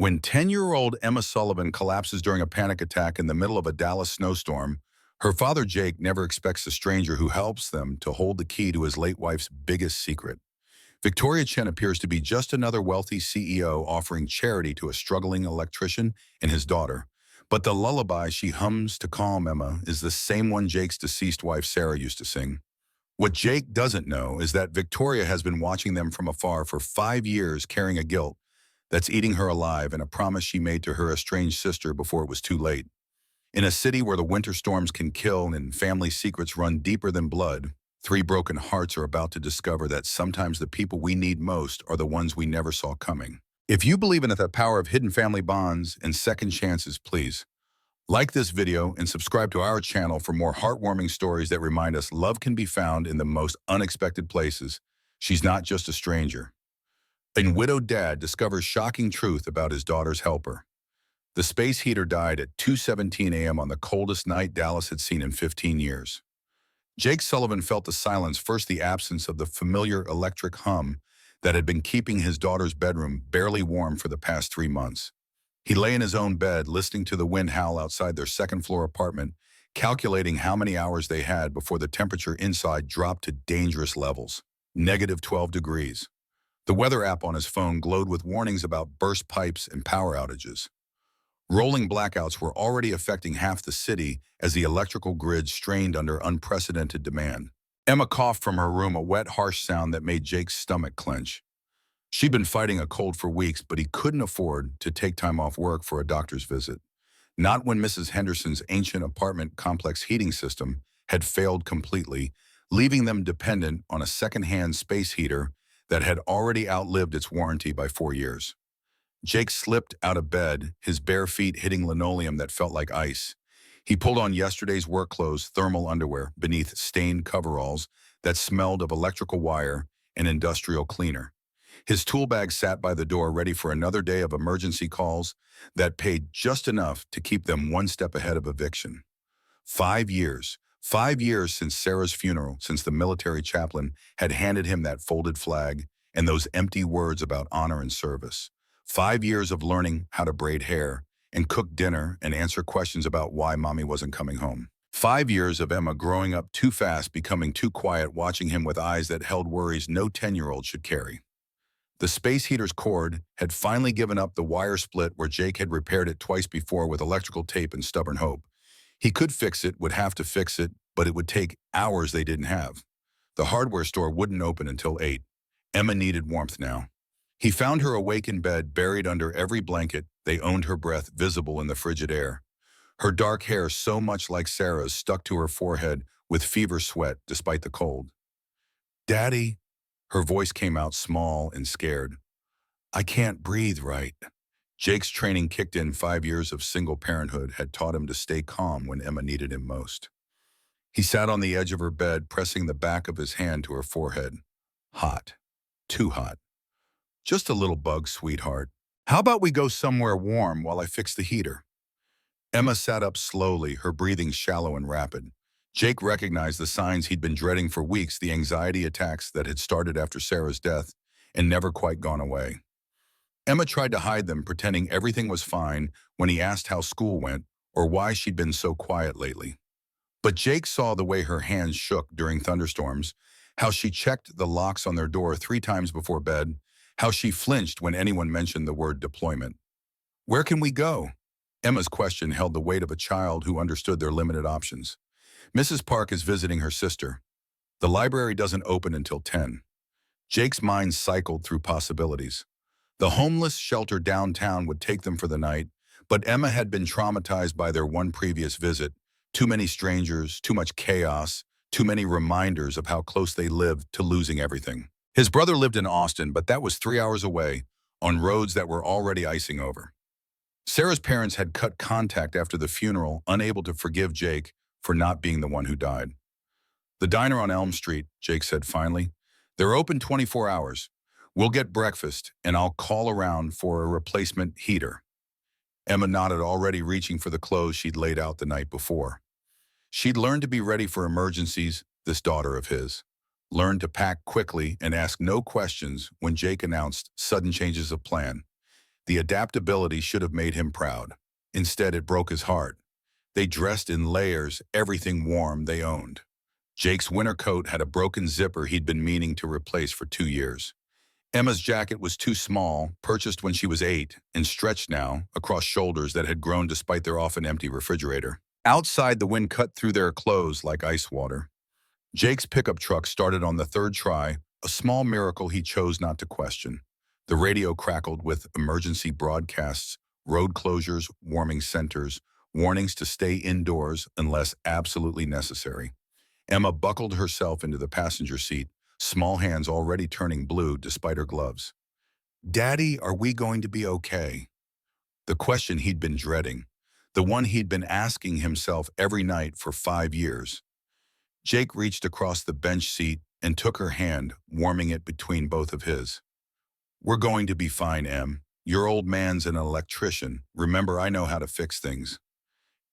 When 10-year-old Emma Sullivan collapses during a panic attack in the middle of a Dallas snowstorm, her father Jake never expects a stranger who helps them to hold the key to his late wife's biggest secret. Victoria Chen appears to be just another wealthy CEO offering charity to a struggling electrician and his daughter. But the lullaby she hums to calm Emma is the same one Jake's deceased wife Sarah used to sing. What Jake doesn't know is that Victoria has been watching them from afar for 5 years, carrying a guilt that's eating her alive and a promise she made to her estranged sister before it was too late. In a city where the winter storms can kill and family secrets run deeper than blood, three broken hearts are about to discover that sometimes the people we need most are the ones we never saw coming. If you believe in the power of hidden family bonds and second chances, please like this video and subscribe to our channel for more heartwarming stories that remind us love can be found in the most unexpected places. She's not just a stranger. A widowed dad discovers shocking truth about his daughter's helper. The space heater died at 2:17 a.m. on the coldest night Dallas had seen in 15 years. Jake Sullivan felt the silence, first the absence of the familiar electric hum that had been keeping his daughter's bedroom barely warm for the past 3 months. He lay in his own bed, listening to the wind howl outside their second-floor apartment, calculating how many hours they had before the temperature inside dropped to dangerous levels, -12 degrees. The weather app on his phone glowed with warnings about burst pipes and power outages. Rolling blackouts were already affecting half the city as the electrical grid strained under unprecedented demand. Emma coughed from her room, a wet, harsh sound that made Jake's stomach clench. She'd been fighting a cold for weeks, but he couldn't afford to take time off work for a doctor's visit. Not when Mrs. Henderson's ancient apartment complex heating system had failed completely, leaving them dependent on a second-hand space heater that had already outlived its warranty by 4 years. Jake slipped out of bed, his bare feet hitting linoleum that felt like ice. He pulled on yesterday's work clothes, thermal underwear, beneath stained coveralls that smelled of electrical wire and industrial cleaner. His tool bag sat by the door, ready for another day of emergency calls that paid just enough to keep them one step ahead of eviction. 5 years. 5 years since Sarah's funeral, since the military chaplain had handed him that folded flag and those empty words about honor and service. 5 years of learning how to braid hair and cook dinner and answer questions about why mommy wasn't coming home. 5 years of Emma growing up too fast, becoming too quiet, watching him with eyes that held worries no 10-year-old should carry. The space heater's cord had finally given up the wire split where Jake had repaired it twice before with electrical tape and stubborn hope. He could fix it, would have to fix it, but it would take hours they didn't have. The hardware store wouldn't open until 8. Emma needed warmth now. He found her awake in bed, buried under every blanket. They owned her breath, visible in the frigid air. Her dark hair, so much like Sarah's, stuck to her forehead with fever sweat despite the cold. "Daddy," her voice came out small and scared. "I can't breathe right." Jake's training kicked in. 5 years of single parenthood had taught him to stay calm when Emma needed him most. He sat on the edge of her bed, pressing the back of his hand to her forehead. "Hot. Too hot. Just a little bug, sweetheart. How about we go somewhere warm while I fix the heater?" Emma sat up slowly, her breathing shallow and rapid. Jake recognized the signs he'd been dreading for weeks, the anxiety attacks that had started after Sarah's death and never quite gone away. Emma tried to hide them, pretending everything was fine when he asked how school went or why she'd been so quiet lately. But Jake saw the way her hands shook during thunderstorms, how she checked the locks on their door 3 times before bed, how she flinched when anyone mentioned the word deployment. "Where can we go?" Emma's question held the weight of a child who understood their limited options. "Mrs. Park is visiting her sister. The library doesn't open until 10. Jake's mind cycled through possibilities. The homeless shelter downtown would take them for the night, but Emma had been traumatized by their one previous visit. Too many strangers, too much chaos, too many reminders of how close they lived to losing everything. His brother lived in Austin, but that was 3 hours away, on roads that were already icing over. Sarah's parents had cut contact after the funeral, unable to forgive Jake for not being the one who died. "The diner on Elm Street," Jake said finally. "They're open 24 hours. We'll get breakfast, and I'll call around for a replacement heater." Emma nodded, already reaching for the clothes she'd laid out the night before. She'd learned to be ready for emergencies, this daughter of his. Learned to pack quickly and ask no questions when Jake announced sudden changes of plan. The adaptability should have made him proud. Instead, it broke his heart. They dressed in layers, everything warm they owned. Jake's winter coat had a broken zipper he'd been meaning to replace for 2 years. Emma's jacket was too small, purchased when she was 8, and stretched now, across shoulders that had grown despite their often empty refrigerator. Outside, the wind cut through their clothes like ice water. Jake's pickup truck started on the third try, a small miracle he chose not to question. The radio crackled with emergency broadcasts, road closures, warming centers, warnings to stay indoors unless absolutely necessary. Emma buckled herself into the passenger seat, small hands already turning blue despite her gloves. "Daddy, are we going to be okay?" The question he'd been dreading, the one he'd been asking himself every night for 5 years. Jake reached across the bench seat and took her hand, warming it between both of his. "We're going to be fine, Em. Your old man's an electrician. Remember, I know how to fix things.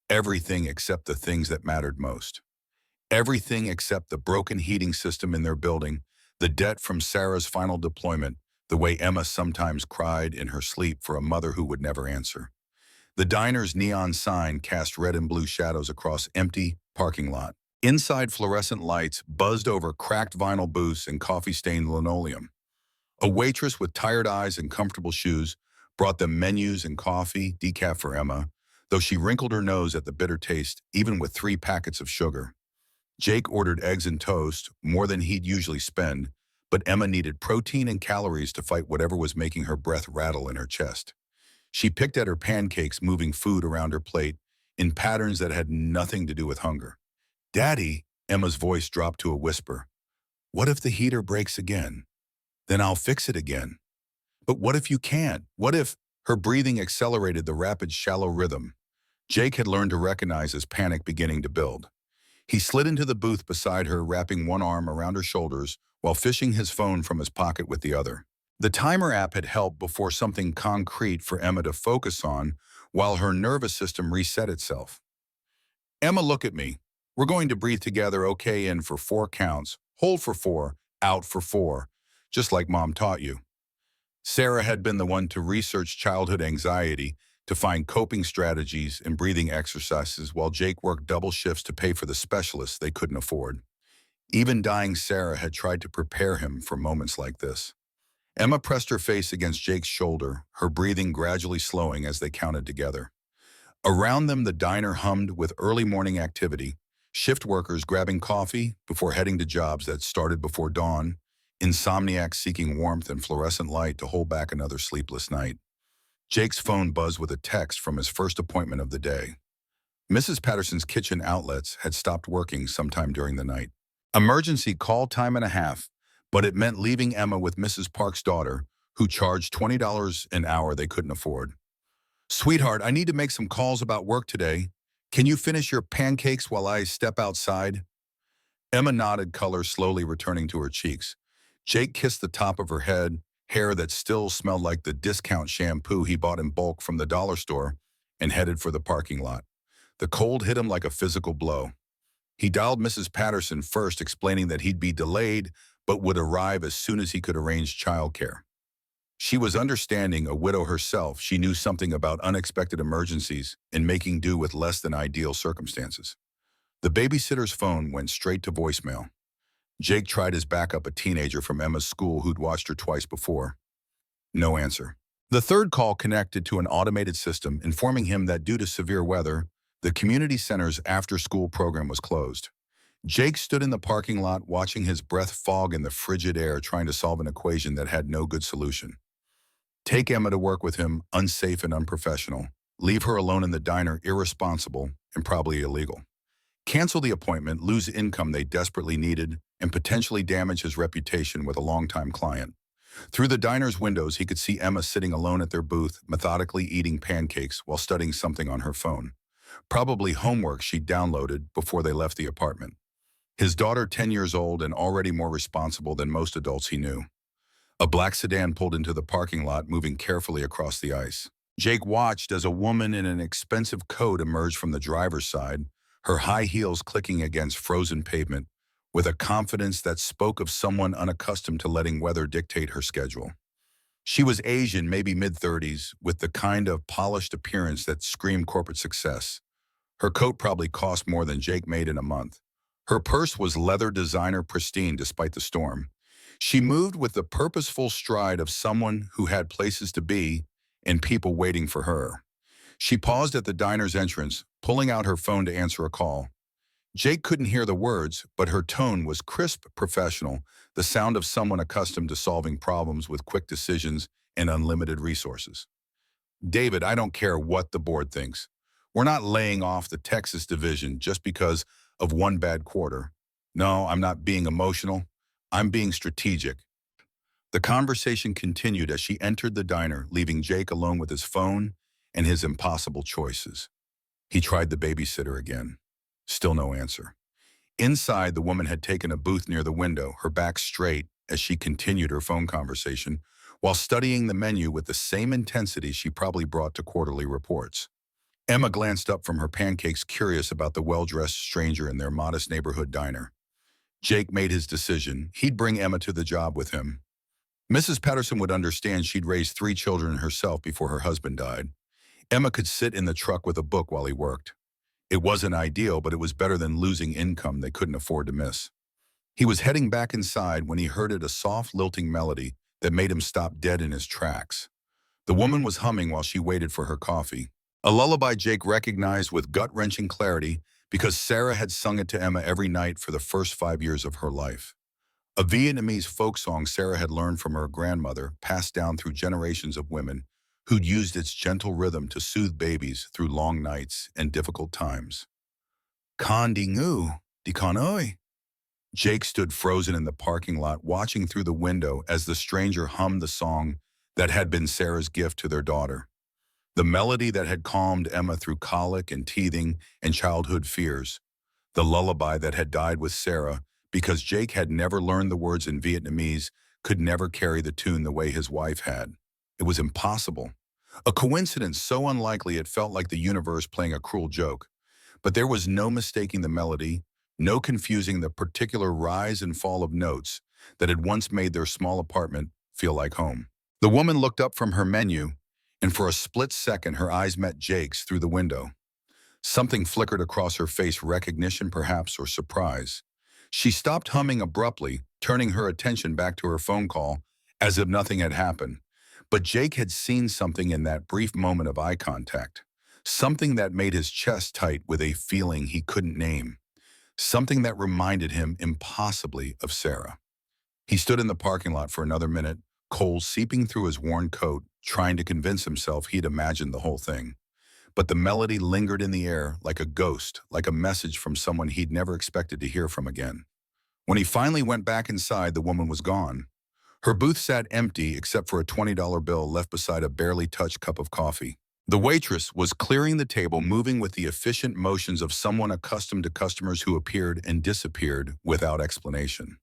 Everything except the things that mattered most. Everything except the broken heating system in their building, the debt from Sarah's final deployment, the way Emma sometimes cried in her sleep for a mother who would never answer. The diner's neon sign cast red and blue shadows across empty parking lot. Inside, fluorescent lights buzzed over cracked vinyl booths and coffee-stained linoleum. A waitress with tired eyes and comfortable shoes brought them menus and coffee, decaf for Emma, though she wrinkled her nose at the bitter taste, even with 3 packets of sugar. Jake ordered eggs and toast, more than he'd usually spend, but Emma needed protein and calories to fight whatever was making her breath rattle in her chest. She picked at her pancakes, moving food around her plate in patterns that had nothing to do with hunger. "Daddy," Emma's voice dropped to a whisper, "what if the heater breaks again? Then I'll fix it again. But what if you can't? What if—" Her breathing accelerated the rapid, shallow rhythm. Jake had learned to recognize his panic beginning to build. He slid into the booth beside her, wrapping one arm around her shoulders while fishing his phone from his pocket with the other. The timer app had helped before something concrete for Emma to focus on while her nervous system reset itself. "Emma, look at me. We're going to breathe together, okay? In for 4 counts, hold for 4, out for 4, just like Mom taught you." Sarah had been the one to research childhood anxiety, to find coping strategies and breathing exercises, while Jake worked double shifts to pay for the specialists they couldn't afford. Even dying Sarah had tried to prepare him for moments like this. Emma pressed her face against Jake's shoulder, her breathing gradually slowing as they counted together. Around them, the diner hummed with early morning activity, shift workers grabbing coffee before heading to jobs that started before dawn, insomniacs seeking warmth and fluorescent light to hold back another sleepless night. Jake's phone buzzed with a text from his first appointment of the day. Mrs. Patterson's kitchen outlets had stopped working sometime during the night. Emergency call time and a half, but it meant leaving Emma with Mrs. Park's daughter, who charged $20 an hour they couldn't afford. "Sweetheart, I need to make some calls about work today. Can you finish your pancakes while I step outside?" Emma nodded, color slowly returning to her cheeks. Jake kissed the top of her head, hair that still smelled like the discount shampoo he bought in bulk from the dollar store, and headed for the parking lot. The cold hit him like a physical blow. He dialed Mrs. Patterson first, explaining that he'd be delayed but would arrive as soon as he could arrange childcare. She was understanding, a widow herself. She knew something about unexpected emergencies and making do with less than ideal circumstances. The babysitter's phone went straight to voicemail. Jake tried his backup, a teenager from Emma's school who'd watched her twice before. No answer. The third call connected to an automated system informing him that due to severe weather, the community center's after-school program was closed. Jake stood in the parking lot, watching his breath fog in the frigid air, trying to solve an equation that had no good solution. Take Emma to work with him, unsafe and unprofessional. Leave her alone in the diner, irresponsible and probably illegal. Cancel the appointment, lose income they desperately needed, and potentially damage his reputation with a longtime client. Through the diner's windows, he could see Emma sitting alone at their booth, methodically eating pancakes while studying something on her phone. Probably homework she'd downloaded before they left the apartment. His daughter, 10 years old and already more responsible than most adults he knew. A black sedan pulled into the parking lot, moving carefully across the ice. Jake watched as a woman in an expensive coat emerged from the driver's side, her high heels clicking against frozen pavement, with a confidence that spoke of someone unaccustomed to letting weather dictate her schedule. She was Asian, maybe mid-30s, with the kind of polished appearance that screamed corporate success. Her coat probably cost more than Jake made in a month. Her purse was leather designer pristine despite the storm. She moved with the purposeful stride of someone who had places to be and people waiting for her. She paused at the diner's entrance, pulling out her phone to answer a call. Jake couldn't hear the words, but her tone was crisp, professional, the sound of someone accustomed to solving problems with quick decisions and unlimited resources. David, I don't care what the board thinks. We're not laying off the Texas division just because of one bad quarter. No, I'm not being emotional. I'm being strategic. The conversation continued as she entered the diner, leaving Jake alone with his phone and his impossible choices. He tried the babysitter again. Still no answer. Inside, the woman had taken a booth near the window, her back straight as she continued her phone conversation, while studying the menu with the same intensity she probably brought to quarterly reports. Emma glanced up from her pancakes, curious about the well-dressed stranger in their modest neighborhood diner. Jake made his decision. He'd bring Emma to the job with him. Mrs. Patterson would understand she'd raised 3 children herself before her husband died. Emma could sit in the truck with a book while he worked. It wasn't ideal, but it was better than losing income they couldn't afford to miss. He was heading back inside when he heard a soft, lilting melody that made him stop dead in his tracks. The woman was humming while she waited for her coffee. A lullaby Jake recognized with gut-wrenching clarity because Sarah had sung it to Emma every night for the first 5 years of her life. A Vietnamese folk song Sarah had learned from her grandmother, passed down through generations of women who'd used its gentle rhythm to soothe babies through long nights and difficult times. Con di ngu, di con oi. Jake stood frozen in the parking lot, watching through the window as the stranger hummed the song that had been Sarah's gift to their daughter. The melody that had calmed Emma through colic and teething and childhood fears. The lullaby that had died with Sarah because Jake had never learned the words in Vietnamese, could never carry the tune the way his wife had. It was impossible. A coincidence so unlikely it felt like the universe playing a cruel joke. But there was no mistaking the melody, no confusing the particular rise and fall of notes that had once made their small apartment feel like home. The woman looked up from her menu, and for a split second her eyes met Jake's through the window. Something flickered across her face, recognition perhaps, or surprise. She stopped humming abruptly, turning her attention back to her phone call, as if nothing had happened. But Jake had seen something in that brief moment of eye contact. Something that made his chest tight with a feeling he couldn't name. Something that reminded him impossibly of Sarah. He stood in the parking lot for another minute, cold seeping through his worn coat, trying to convince himself he'd imagined the whole thing. But the melody lingered in the air like a ghost, like a message from someone he'd never expected to hear from again. When he finally went back inside, the woman was gone. Her booth sat empty except for a $20 bill left beside a barely touched cup of coffee. The waitress was clearing the table, moving with the efficient motions of someone accustomed to customers who appeared and disappeared without explanation.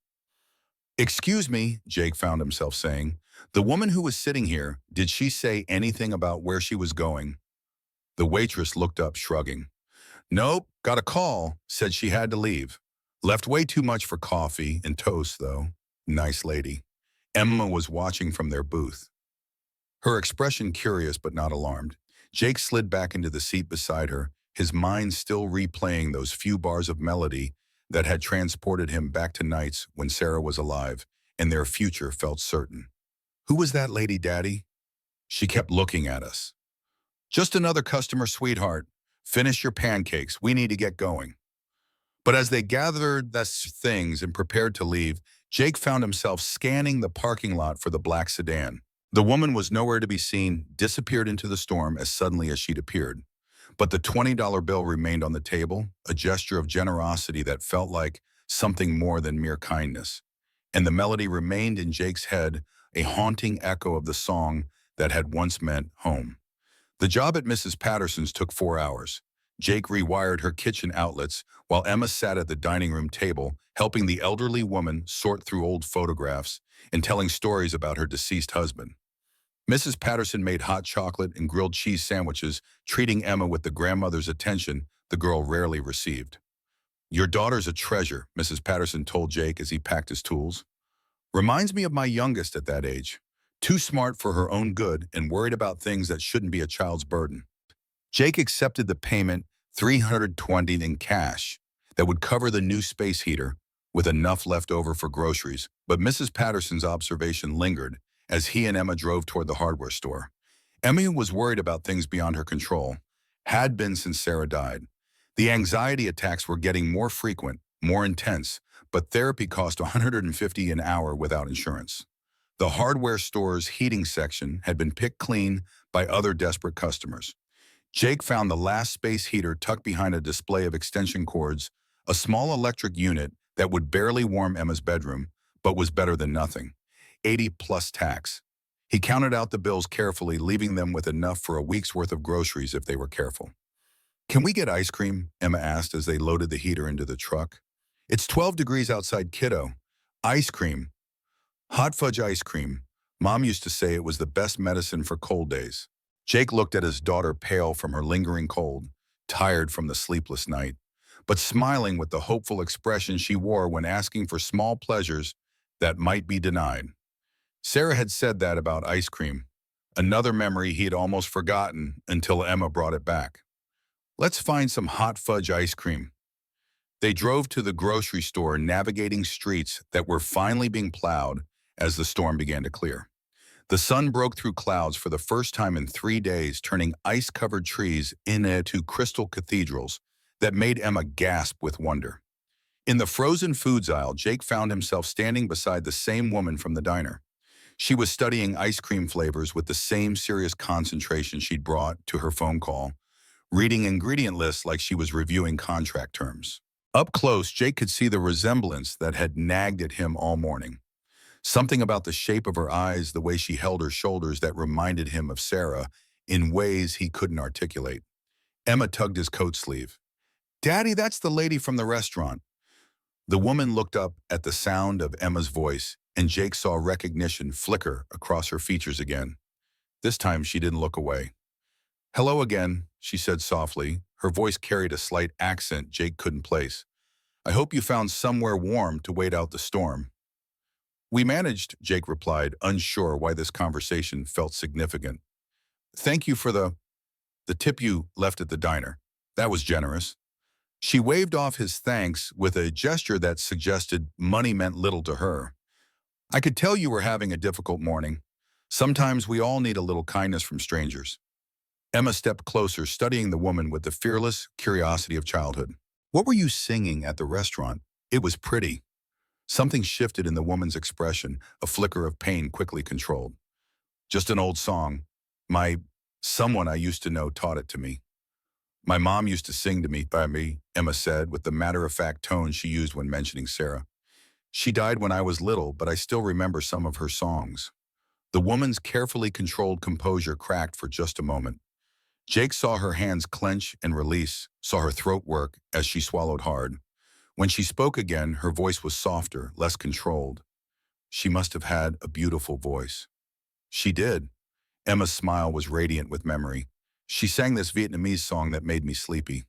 "Excuse me," Jake found himself saying. "The woman who was sitting here, did she say anything about where she was going?" The waitress looked up, shrugging. "Nope, got a call, said she had to leave. Left way too much for coffee and toast, though. Nice lady." Emma was watching from their booth, her expression curious but not alarmed. Jake slid back into the seat beside her, his mind still replaying those few bars of melody that had transported him back to nights when Sarah was alive and their future felt certain. "Who was that lady, Daddy?" "She kept looking at us." "Just another customer, sweetheart. Finish your pancakes. We need to get going." But as they gathered their things and prepared to leave, Jake found himself scanning the parking lot for the black sedan. The woman was nowhere to be seen, disappeared into the storm as suddenly as she'd appeared. But the $20 bill remained on the table, a gesture of generosity that felt like something more than mere kindness. And the melody remained in Jake's head, a haunting echo of the song that had once meant home. The job at Mrs. Patterson's took 4 hours. Jake rewired her kitchen outlets while Emma sat at the dining room table, helping the elderly woman sort through old photographs and telling stories about her deceased husband. Mrs. Patterson made hot chocolate and grilled cheese sandwiches, treating Emma with the grandmother's attention the girl rarely received. "Your daughter's a treasure," Mrs. Patterson told Jake as he packed his tools. "Reminds me of my youngest at that age. Too smart for her own good and worried about things that shouldn't be a child's burden. Jake accepted the payment, 320 in cash, that would cover the new space heater, with enough left over for groceries. But Mrs. Patterson's observation lingered as he and Emma drove toward the hardware store. Emma was worried about things beyond her control, had been since Sarah died. The anxiety attacks were getting more frequent, more intense, but therapy cost $150 an hour without insurance. The hardware store's heating section had been picked clean by other desperate customers. Jake found the last space heater tucked behind a display of extension cords, a small electric unit that would barely warm Emma's bedroom, but was better than nothing. 80 plus tax. He counted out the bills carefully, leaving them with enough for a week's worth of groceries if they were careful. "Can we get ice cream?" Emma asked as they loaded the heater into the truck. "It's 12 degrees outside, kiddo." "Ice cream. Hot fudge ice cream. Mom used to say it was the best medicine for cold days." Jake looked at his daughter, pale from her lingering cold, tired from the sleepless night, but smiling with the hopeful expression she wore when asking for small pleasures that might be denied. Sarah had said that about ice cream, another memory he had almost forgotten until Emma brought it back. "Let's find some hot fudge ice cream." They drove to the grocery store, navigating streets that were finally being plowed as the storm began to clear. The sun broke through clouds for the first time in 3 days, turning ice-covered trees into crystal cathedrals that made Emma gasp with wonder. In the frozen foods aisle, Jake found himself standing beside the same woman from the diner. She was studying ice cream flavors with the same serious concentration she'd brought to her phone call, reading ingredient lists like she was reviewing contract terms. Up close, Jake could see the resemblance that had nagged at him all morning. Something about the shape of her eyes, the way she held her shoulders, that reminded him of Sarah in ways he couldn't articulate. Emma tugged his coat sleeve. "Daddy, that's the lady from the restaurant." The woman looked up at the sound of Emma's voice, and Jake saw recognition flicker across her features again. This time she didn't look away. "Hello again," she said softly. Her voice carried a slight accent Jake couldn't place. "I hope you found somewhere warm to wait out the storm." "We managed," Jake replied, unsure why this conversation felt significant. "Thank you for the tip you left at the diner. That was generous." She waved off his thanks with a gesture that suggested money meant little to her. "I could tell you were having a difficult morning. Sometimes we all need a little kindness from strangers." Emma stepped closer, studying the woman with the fearless curiosity of childhood. "What were you singing at the restaurant? It was pretty." Something shifted in the woman's expression, a flicker of pain quickly controlled. "Just an old song. Someone I used to know taught it to me. My mom used to sing to me by me," Emma said, with the matter-of-fact tone she used when mentioning Sarah. "She died when I was little, but I still remember some of her songs." The woman's carefully controlled composure cracked for just a moment. Jake saw her hands clench and release, saw her throat work as she swallowed hard. When she spoke again, her voice was softer, less controlled. She must have had a beautiful voice. She did. Emma's smile was radiant with memory. She sang this Vietnamese song that made me sleepy.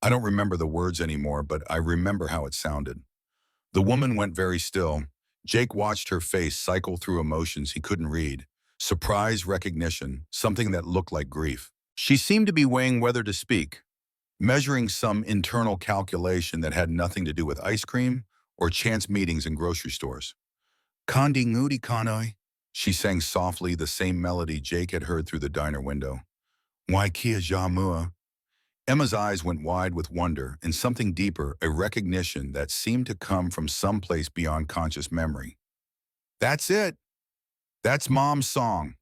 I don't remember the words anymore, but I remember how it sounded. The woman went very still. Jake watched her face cycle through emotions he couldn't read. Surprise, recognition, something that looked like grief. She seemed to be weighing whether to speak, measuring some internal calculation that had nothing to do with ice cream or chance meetings in grocery stores. "Kandi ngudi kanoi," she sang softly, the same melody Jake had heard through the diner window. "Why kia jamua?" Emma's eyes went wide with wonder and something deeper, a recognition that seemed to come from someplace beyond conscious memory. "That's it. That's Mom's song."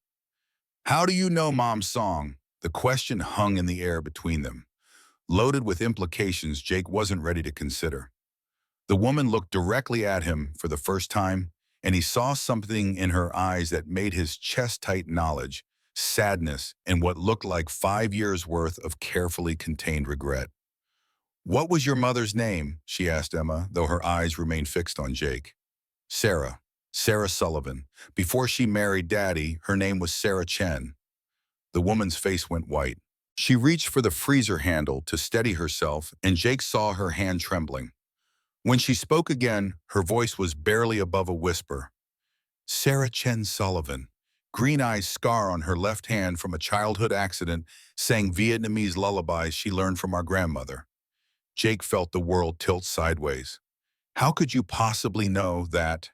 "How do you know Mom's song?" The question hung in the air between them, loaded with implications Jake wasn't ready to consider. The woman looked directly at him for the first time, and he saw something in her eyes that made his chest tight: knowledge, sadness, and what looked like 5 years' worth of carefully contained regret. "What was your mother's name?" she asked Emma, though her eyes remained fixed on Jake. "Sarah. Sarah Sullivan. Before she married Daddy, her name was Sarah Chen." The woman's face went white. She reached for the freezer handle to steady herself, and Jake saw her hand trembling. When she spoke again, her voice was barely above a whisper. "Sarah Chen Sullivan. green eyes scar on her left hand from a childhood accident, sang Vietnamese lullabies she learned from our grandmother. Jake felt the world tilt sideways. How could you possibly know that?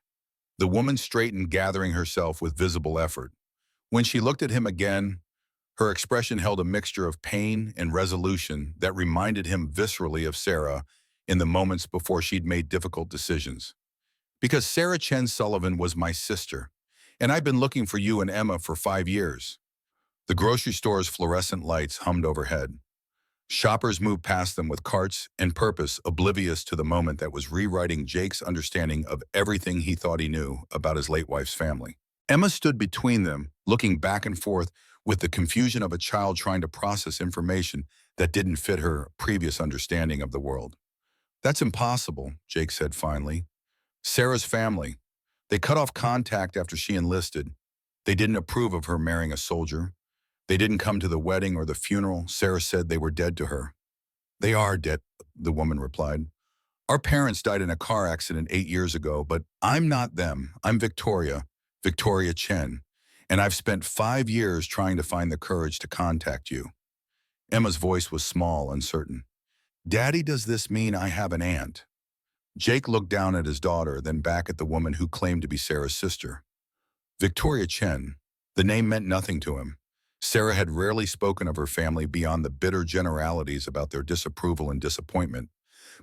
The woman straightened, gathering herself with visible effort. When she looked at him again, her expression held a mixture of pain and resolution that reminded him viscerally of Sarah in the moments before she'd made difficult decisions. Because Sarah Chen Sullivan was my sister, and I've been looking for you and Emma for 5 years. The grocery store's fluorescent lights hummed overhead. Shoppers moved past them with carts and purpose, oblivious to the moment that was rewriting Jake's understanding of everything he thought he knew about his late wife's family. Emma stood between them, looking back and forth with the confusion of a child trying to process information that didn't fit her previous understanding of the world. That's impossible, Jake said finally. Sarah's family. They cut off contact after she enlisted. They didn't approve of her marrying a soldier. They didn't come to the wedding or the funeral. Sarah said they were dead to her. They are dead, the woman replied. Our parents died in a car accident 8 years ago, but I'm not them. I'm Victoria Chen, and I've spent 5 years trying to find the courage to contact you. Emma's voice was small, uncertain. Daddy, does this mean I have an aunt? Jake looked down at his daughter, then back at the woman who claimed to be Sarah's sister. Victoria Chen. The name meant nothing to him. Sarah had rarely spoken of her family beyond the bitter generalities about their disapproval and disappointment,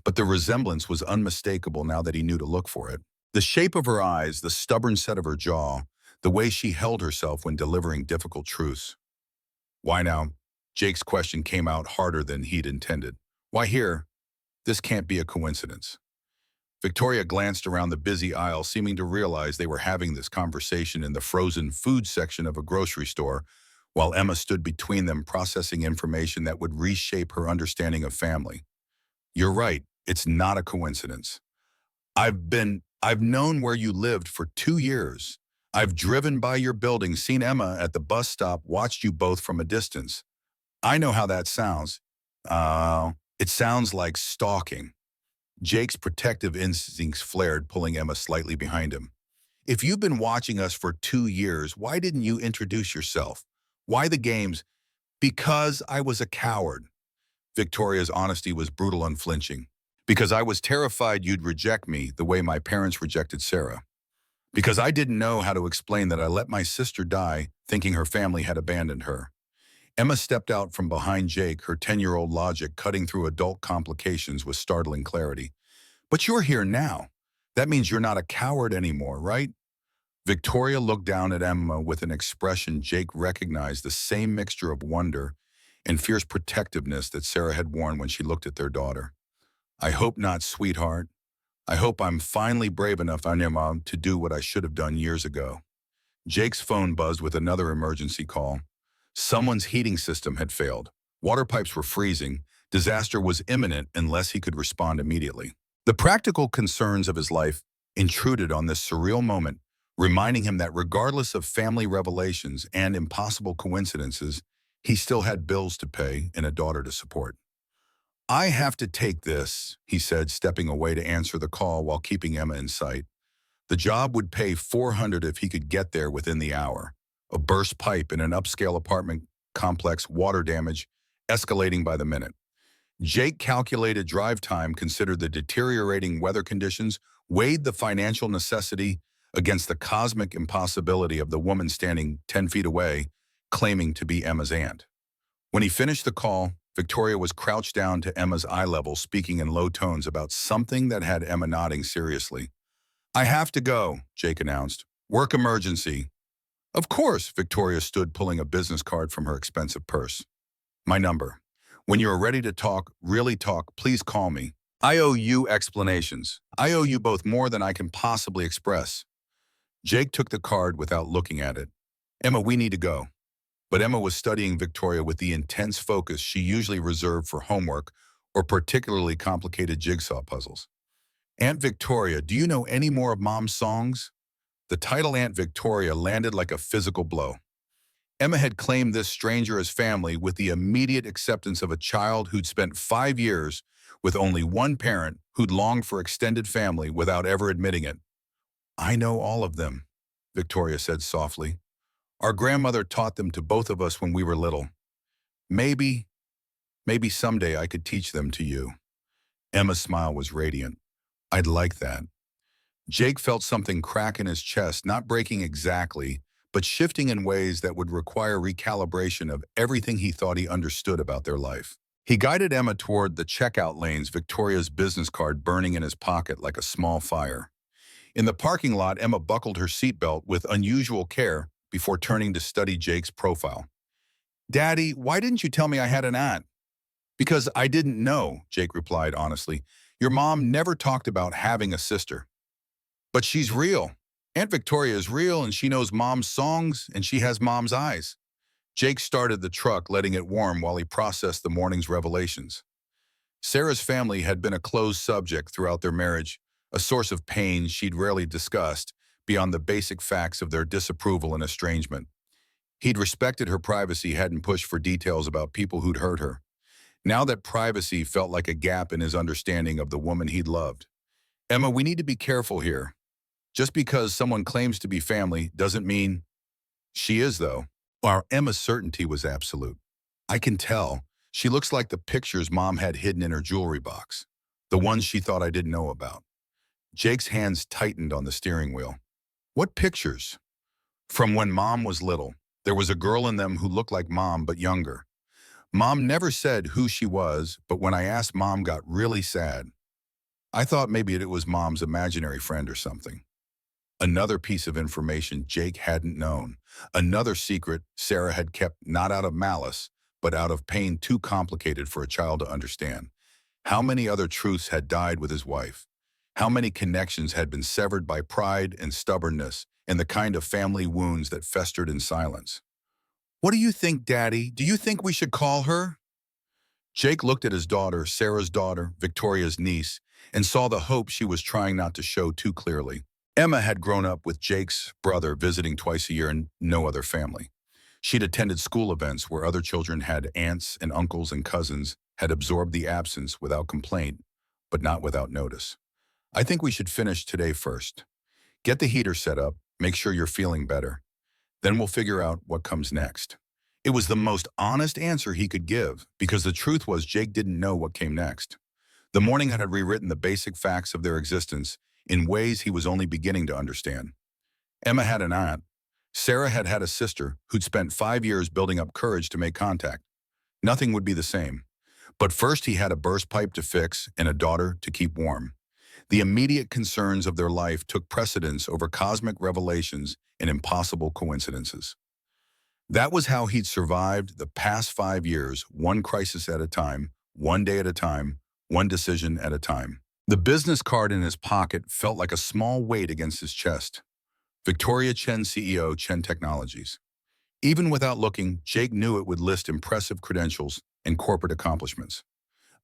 but the resemblance was unmistakable now that he knew to look for it. The shape of her eyes, the stubborn set of her jaw, the way she held herself when delivering difficult truths. Why now? Jake's question came out harder than he'd intended. Why here? This can't be a coincidence. Victoria glanced around the busy aisle, seeming to realize they were having this conversation in the frozen food section of a grocery store, while Emma stood between them, processing information that would reshape her understanding of family. You're right, it's not a coincidence. I've known where you lived for 2 years. I've driven by your building, seen Emma at the bus stop, watched you both from a distance. I know how that sounds. It sounds like stalking. Jake's protective instincts flared, pulling Emma slightly behind him. If you've been watching us for 2 years, why didn't you introduce yourself? Why the games? Because I was a coward. Victoria's honesty was brutal, unflinching. Because I was terrified you'd reject me the way my parents rejected Sarah. Because I didn't know how to explain that I let my sister die thinking her family had abandoned her. Emma stepped out from behind Jake, her 10-year-old logic cutting through adult complications with startling clarity. But you're here now. That means you're not a coward anymore, right? Victoria looked down at Emma with an expression Jake recognized, the same mixture of wonder and fierce protectiveness that Sarah had worn when she looked at their daughter. I hope not, sweetheart. I hope I'm finally brave enough, Emma, to do what I should have done years ago. Jake's phone buzzed with another emergency call. Someone's heating system had failed. Water pipes were freezing. Disaster was imminent unless he could respond immediately. The practical concerns of his life intruded on this surreal moment, reminding him that regardless of family revelations and impossible coincidences, he still had bills to pay and a daughter to support. I have to take this, he said, stepping away to answer the call while keeping Emma in sight. The job would pay $400 if he could get there within the hour. A burst pipe in an upscale apartment complex, water damage, escalating by the minute. Jake calculated drive time, considered the deteriorating weather conditions, weighed the financial necessity against the cosmic impossibility of the woman standing 10 feet away, claiming to be Emma's aunt. When he finished the call, Victoria was crouched down to Emma's eye level, speaking in low tones about something that had Emma nodding seriously. I have to go, Jake announced. Work emergency. Of course, Victoria stood, pulling a business card from her expensive purse. My number. When you are ready to talk, really talk, please call me. I owe you explanations. I owe you both more than I can possibly express. Jake took the card without looking at it. Emma, we need to go. But Emma was studying Victoria with the intense focus she usually reserved for homework or particularly complicated jigsaw puzzles. Aunt Victoria, do you know any more of Mom's songs? The title Aunt Victoria landed like a physical blow. Emma had claimed this stranger as family with the immediate acceptance of a child who'd spent 5 years with only one parent who'd longed for extended family without ever admitting it. I know all of them, Victoria said softly. Our grandmother taught them to both of us when we were little. Maybe, maybe someday I could teach them to you." Emma's smile was radiant. "I'd like that." Jake felt something crack in his chest, not breaking exactly, but shifting in ways that would require recalibration of everything he thought he understood about their life. He guided Emma toward the checkout lanes, Victoria's business card burning in his pocket like a small fire. In the parking lot, Emma buckled her seatbelt with unusual care before turning to study Jake's profile. "Daddy, why didn't you tell me I had an aunt?" "Because I didn't know," Jake replied honestly. "Your mom never talked about having a sister." "But she's real. Aunt Victoria is real, and she knows Mom's songs, and she has Mom's eyes." Jake started the truck, letting it warm while he processed the morning's revelations. Sarah's family had been a closed subject throughout their marriage, a source of pain she'd rarely discussed, beyond the basic facts of their disapproval and estrangement. He'd respected her privacy, hadn't pushed for details about people who'd hurt her. Now that privacy felt like a gap in his understanding of the woman he'd loved. "Emma, we need to be careful here. Just because someone claims to be family doesn't mean—" "She is, though." Our Emma's certainty was absolute. "I can tell. She looks like the pictures Mom had hidden in her jewelry box. The ones she thought I didn't know about." Jake's hands tightened on the steering wheel. "What pictures?" "From when Mom was little. There was a girl in them who looked like Mom but younger. Mom never said who she was, but when I asked, Mom got really sad. I thought maybe it was Mom's imaginary friend or something." Another piece of information Jake hadn't known. Another secret Sarah had kept not out of malice, but out of pain too complicated for a child to understand. How many other truths had died with his wife? How many connections had been severed by pride and stubbornness and the kind of family wounds that festered in silence? "What do you think, Daddy? Do you think we should call her?" Jake looked at his daughter, Sarah's daughter, Victoria's niece, and saw the hope she was trying not to show too clearly. Emma had grown up with Jake's brother visiting twice a year and no other family. She'd attended school events where other children had aunts and uncles and cousins, had absorbed the absence without complaint, but not without notice. "I think we should finish today first. Get the heater set up, make sure you're feeling better. Then we'll figure out what comes next." It was the most honest answer he could give, because the truth was Jake didn't know what came next. The morning had rewritten the basic facts of their existence in ways he was only beginning to understand. Emma had an aunt. Sarah had had a sister who'd spent 5 years building up courage to make contact. Nothing would be the same. But first he had a burst pipe to fix and a daughter to keep warm. The immediate concerns of their life took precedence over cosmic revelations and impossible coincidences. That was how he'd survived the past 5 years, one crisis at a time, one day at a time, one decision at a time. The business card in his pocket felt like a small weight against his chest. Victoria Chen, CEO, Chen Technologies. Even without looking, Jake knew it would list impressive credentials and corporate accomplishments.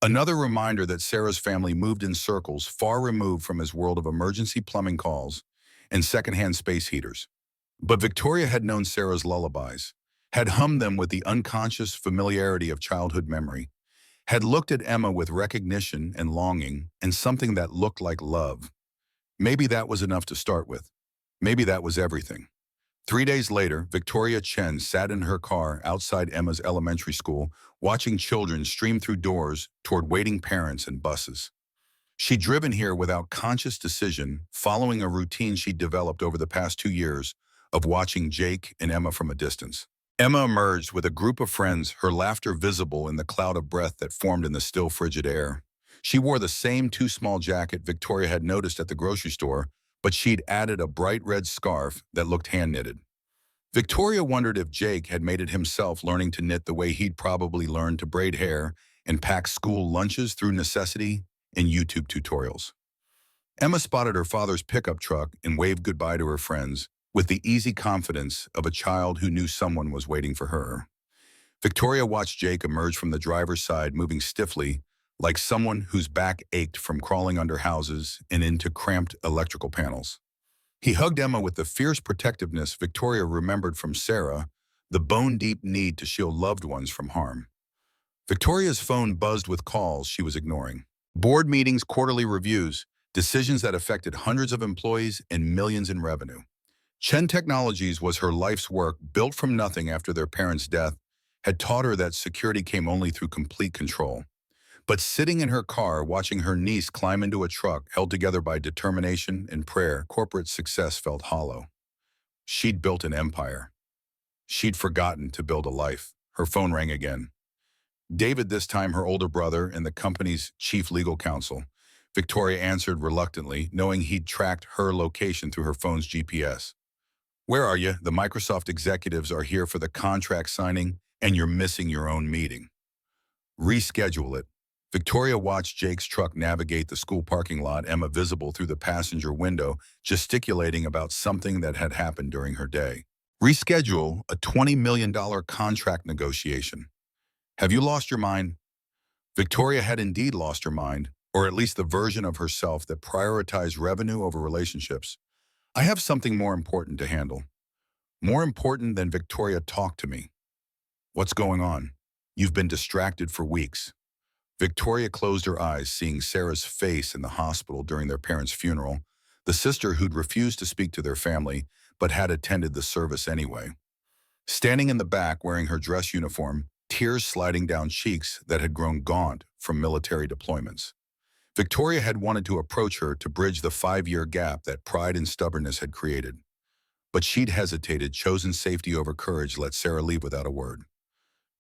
Another reminder that Sarah's family moved in circles far removed from his world of emergency plumbing calls and secondhand space heaters. But Victoria had known Sarah's lullabies, had hummed them with the unconscious familiarity of childhood memory, had looked at Emma with recognition and longing and something that looked like love. Maybe that was enough to start with. Maybe that was everything. 3 days later, Victoria Chen sat in her car outside Emma's elementary school, watching children stream through doors toward waiting parents and buses. She'd driven here without conscious decision, following a routine she'd developed over the past 2 years of watching Jake and Emma from a distance. Emma emerged with a group of friends, her laughter visible in the cloud of breath that formed in the still frigid air. She wore the same too-small jacket Victoria had noticed at the grocery store, but she'd added a bright red scarf that looked hand-knitted. Victoria wondered if Jake had made it himself, learning to knit the way he'd probably learned to braid hair and pack school lunches through necessity and YouTube tutorials. Emma spotted her father's pickup truck and waved goodbye to her friends, with the easy confidence of a child who knew someone was waiting for her. Victoria watched Jake emerge from the driver's side, moving stiffly, like someone whose back ached from crawling under houses and into cramped electrical panels. He hugged Emma with the fierce protectiveness Victoria remembered from Sarah, the bone-deep need to shield loved ones from harm. Victoria's phone buzzed with calls she was ignoring. Board meetings, quarterly reviews, decisions that affected hundreds of employees and millions in revenue. Chen Technologies was her life's work, built from nothing after their parents' death, had taught her that security came only through complete control. But sitting in her car, watching her niece climb into a truck held together by determination and prayer, corporate success felt hollow. She'd built an empire. She'd forgotten to build a life. Her phone rang again. David, this time her older brother and the company's chief legal counsel. Victoria answered reluctantly, knowing he'd tracked her location through her phone's GPS. "Where are you? The Microsoft executives are here for the contract signing, and you're missing your own meeting." "Reschedule it." Victoria watched Jake's truck navigate the school parking lot, Emma visible through the passenger window, gesticulating about something that had happened during her day. "Reschedule a $20 million contract negotiation." "Have you lost your mind?" Victoria had indeed lost her mind, or at least the version of herself that prioritized revenue over relationships. "I have something more important to handle." "More important than Victoria talk to me." "What's going on?" "You've been distracted for weeks." Victoria closed her eyes, seeing Sarah's face in the hospital during their parents' funeral, the sister who'd refused to speak to their family but had attended the service anyway. Standing in the back wearing her dress uniform, tears sliding down cheeks that had grown gaunt from military deployments. Victoria had wanted to approach her to bridge the 5-year gap that pride and stubbornness had created. But she'd hesitated, chosen safety over courage, let Sarah leave without a word.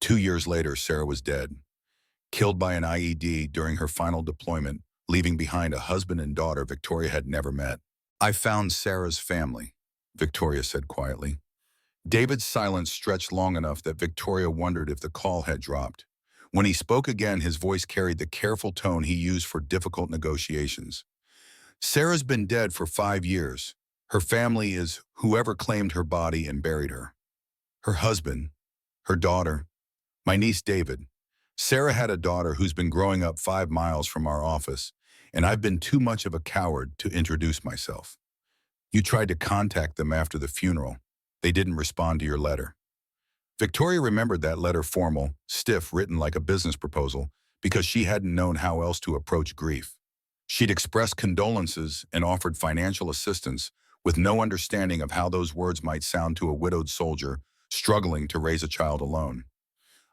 2 years later, Sarah was dead, killed by an IED during her final deployment, leaving behind a husband and daughter Victoria had never met. "I found Sarah's family," Victoria said quietly. David's silence stretched long enough that Victoria wondered if the call had dropped. When he spoke again, his voice carried the careful tone he used for difficult negotiations. "Sarah's been dead for 5 years. Her family is whoever claimed her body and buried her. Her husband, her daughter, my niece David. Sarah had a daughter who's been growing up 5 miles from our office, and I've been too much of a coward to introduce myself. You tried to contact them after the funeral. They didn't respond to your letter." Victoria remembered that letter, formal, stiff, written like a business proposal, because she hadn't known how else to approach grief. She'd expressed condolences and offered financial assistance, with no understanding of how those words might sound to a widowed soldier struggling to raise a child alone.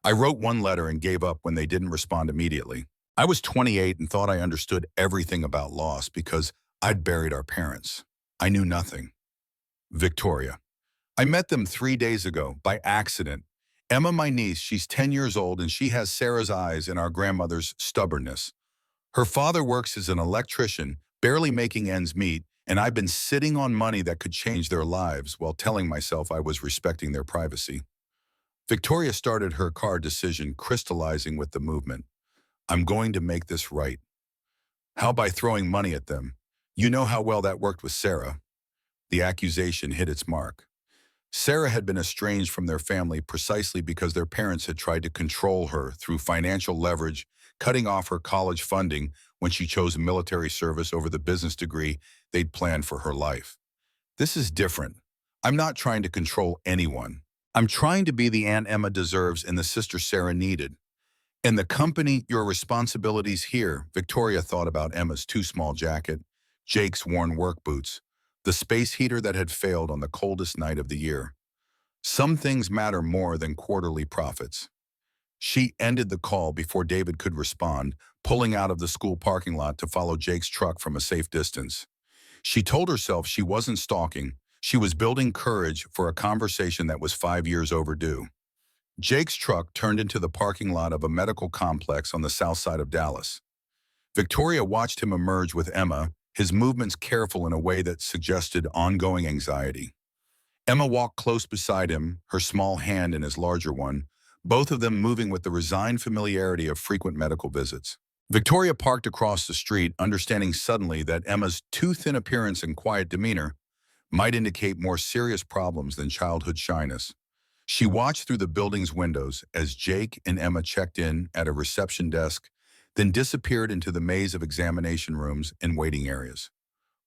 "I wrote one letter and gave up when they didn't respond immediately. I was 28 and thought I understood everything about loss because I'd buried our parents. I knew nothing." Victoria: "I met them 3 days ago, by accident. Emma, my niece, she's 10 years old and she has Sarah's eyes and our grandmother's stubbornness. Her father works as an electrician, barely making ends meet, and I've been sitting on money that could change their lives while telling myself I was respecting their privacy." Victoria started her car decision, crystallizing with the movement. "I'm going to make this right." "How by throwing money at them? You know how well that worked with Sarah." The accusation hit its mark. Sarah had been estranged from their family precisely because their parents had tried to control her through financial leverage, cutting off her college funding when she chose military service over the business degree they'd planned for her life. "This is different. I'm not trying to control anyone. I'm trying to be the Aunt Emma deserves and the sister Sarah needed. In the company, your responsibilities here." Victoria thought about Emma's too small jacket, Jake's worn work boots, the space heater that had failed on the coldest night of the year. Some things matter more than quarterly profits. She ended the call before David could respond, pulling out of the school parking lot to follow Jake's truck from a safe distance. She told herself she wasn't stalking. She was building courage for a conversation that was 5 years overdue. Jake's truck turned into the parking lot of a medical complex on the south side of Dallas. Victoria watched him emerge with Emma, his movements careful in a way that suggested ongoing anxiety. Emma walked close beside him, her small hand in his larger one, both of them moving with the resigned familiarity of frequent medical visits. Victoria parked across the street, understanding suddenly that Emma's too thin appearance and quiet demeanor might indicate more serious problems than childhood shyness. She watched through the building's windows as Jake and Emma checked in at a reception desk, then disappeared into the maze of examination rooms and waiting areas.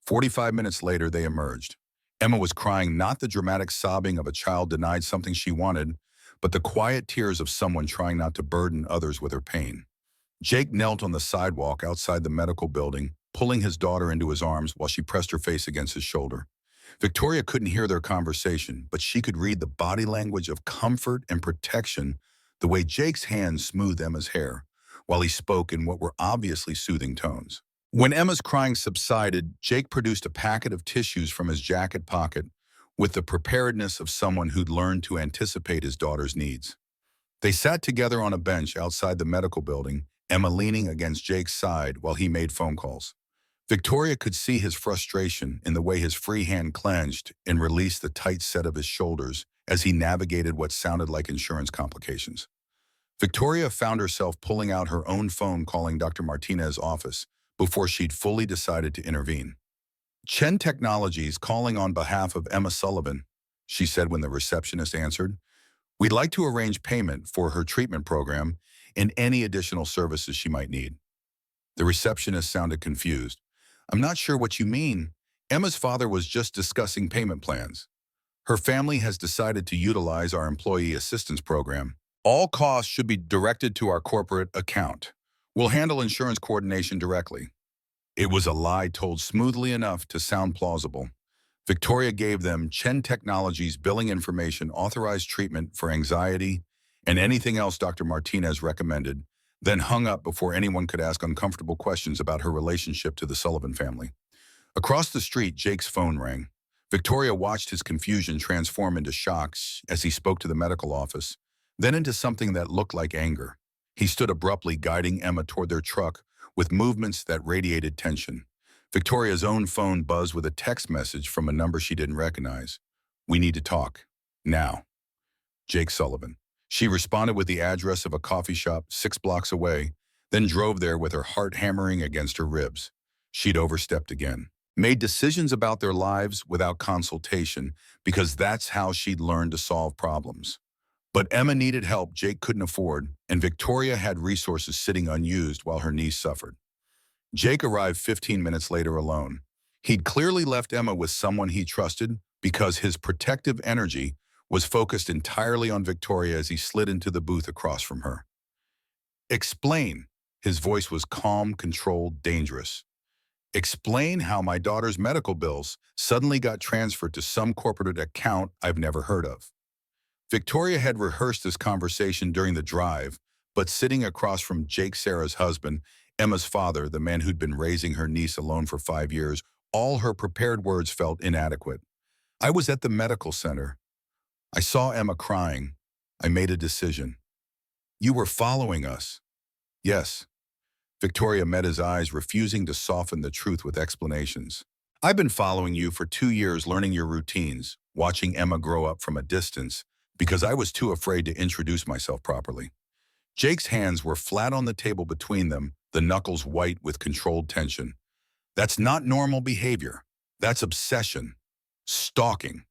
45 minutes later, they emerged. Emma was crying, not the dramatic sobbing of a child denied something she wanted, but the quiet tears of someone trying not to burden others with her pain. Jake knelt on the sidewalk outside the medical building, pulling his daughter into his arms while she pressed her face against his shoulder. Victoria couldn't hear their conversation, but she could read the body language of comfort and protection, the way Jake's hands smoothed Emma's hair, while he spoke in what were obviously soothing tones. When Emma's crying subsided, Jake produced a packet of tissues from his jacket pocket with the preparedness of someone who'd learned to anticipate his daughter's needs. They sat together on a bench outside the medical building, Emma leaning against Jake's side while he made phone calls. Victoria could see his frustration in the way his free hand clenched and released the tight set of his shoulders as he navigated what sounded like insurance complications. Victoria found herself pulling out her own phone calling Dr. Martinez's office before she'd fully decided to intervene. Chen Technologies calling on behalf of Emma Sullivan, she said when the receptionist answered. We'd like to arrange payment for her treatment program and any additional services she might need. The receptionist sounded confused. I'm not sure what you mean. Emma's father was just discussing payment plans. Her family has decided to utilize our employee assistance program. All costs should be directed to our corporate account. We'll handle insurance coordination directly. It was a lie told smoothly enough to sound plausible. Victoria gave them Chen Technologies billing information, authorized treatment for anxiety, and anything else Dr. Martinez recommended, then hung up before anyone could ask uncomfortable questions about her relationship to the Sullivan family. Across the street, Jake's phone rang. Victoria watched his confusion transform into shock as he spoke to the medical office, then into something that looked like anger. He stood abruptly, guiding Emma toward their truck with movements that radiated tension. Victoria's own phone buzzed with a text message from a number she didn't recognize. We need to talk. Now. Jake Sullivan. She responded with the address of a coffee shop 6 blocks away, then drove there with her heart hammering against her ribs. She'd overstepped again. Made decisions about their lives without consultation because that's how she'd learned to solve problems. But Emma needed help Jake couldn't afford, and Victoria had resources sitting unused while her niece suffered. Jake arrived 15 minutes later alone. He'd clearly left Emma with someone he trusted because his protective energy was focused entirely on Victoria as he slid into the booth across from her. Explain. His voice was calm, controlled, dangerous. Explain how my daughter's medical bills suddenly got transferred to some corporate account I've never heard of. Victoria had rehearsed this conversation during the drive, but sitting across from Jake Sarah's husband, Emma's father, the man who'd been raising her niece alone for 5 years, all her prepared words felt inadequate. I was at the medical center. I saw Emma crying. I made a decision. You were following us. Yes. Victoria met his eyes, refusing to soften the truth with explanations. I've been following you for 2 years, learning your routines, watching Emma grow up from a distance, because I was too afraid to introduce myself properly. Jake's hands were flat on the table between them, the knuckles white with controlled tension. That's not normal behavior. That's obsession. Stalking.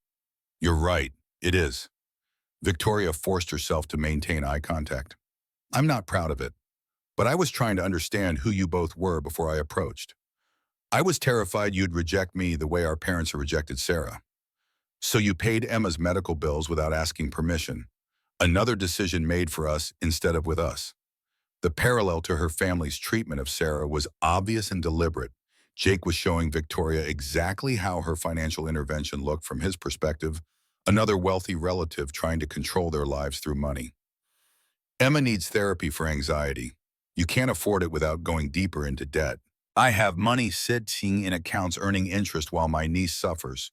You're right. It is. Victoria forced herself to maintain eye contact. I'm not proud of it, but I was trying to understand who you both were before I approached. I was terrified you'd reject me the way our parents have rejected Sarah. So you paid Emma's medical bills without asking permission. Another decision made for us instead of with us. The parallel to her family's treatment of Sarah was obvious and deliberate. Jake was showing Victoria exactly how her financial intervention looked from his perspective, another wealthy relative trying to control their lives through money. Emma needs therapy for anxiety. You can't afford it without going deeper into debt. I have money sitting in accounts earning interest while my niece suffers.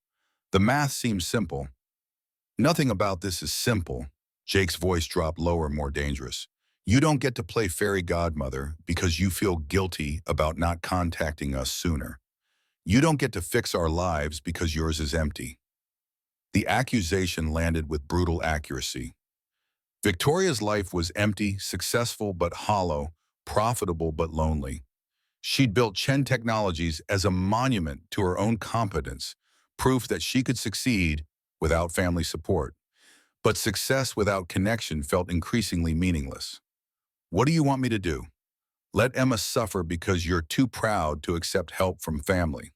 The math seems simple. Nothing about this is simple. Jake's voice dropped lower, more dangerous. You don't get to play fairy godmother because you feel guilty about not contacting us sooner. You don't get to fix our lives because yours is empty. The accusation landed with brutal accuracy. Victoria's life was empty, successful but hollow, profitable but lonely. She'd built Chen Technologies as a monument to her own competence, proof that she could succeed without family support. But success without connection felt increasingly meaningless. What do you want me to do? Let Emma suffer because you're too proud to accept help from family.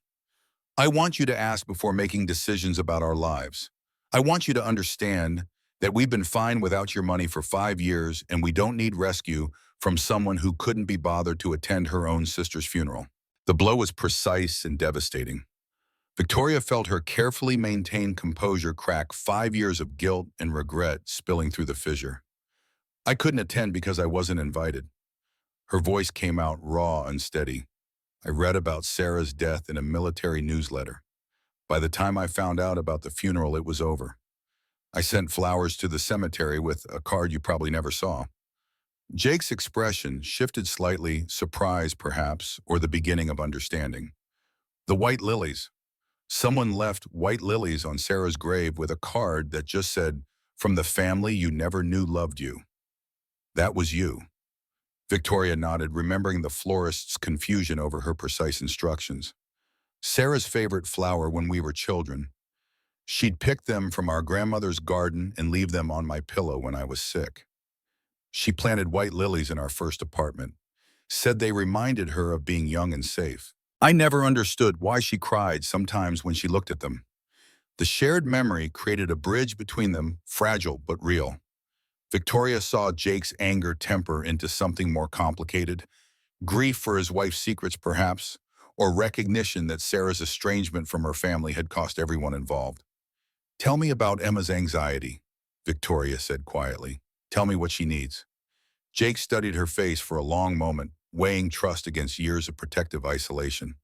I want you to ask before making decisions about our lives. I want you to understand that we've been fine without your money for 5 years and we don't need rescue from someone who couldn't be bothered to attend her own sister's funeral. The blow was precise and devastating. Victoria felt her carefully maintained composure crack 5 years of guilt and regret spilling through the fissure. I couldn't attend because I wasn't invited. Her voice came out raw and steady. I read about Sarah's death in a military newsletter. By the time I found out about the funeral, it was over. I sent flowers to the cemetery with a card you probably never saw. Jake's expression shifted slightly, surprise perhaps, or the beginning of understanding. The white lilies. Someone left white lilies on Sarah's grave with a card that just said, "From the family you never knew loved you." That was you. Victoria nodded, remembering the florist's confusion over her precise instructions. Sarah's favorite flower when we were children. She'd pick them from our grandmother's garden and leave them on my pillow when I was sick. She planted white lilies in our first apartment, said they reminded her of being young and safe. I never understood why she cried sometimes when she looked at them. The shared memory created a bridge between them, fragile but real. Victoria saw Jake's anger temper into something more complicated, grief for his wife's secrets perhaps, or recognition that Sarah's estrangement from her family had cost everyone involved. "Tell me about Emma's anxiety," Victoria said quietly. "Tell me what she needs." Jake studied her face for a long moment, weighing trust against years of protective isolation.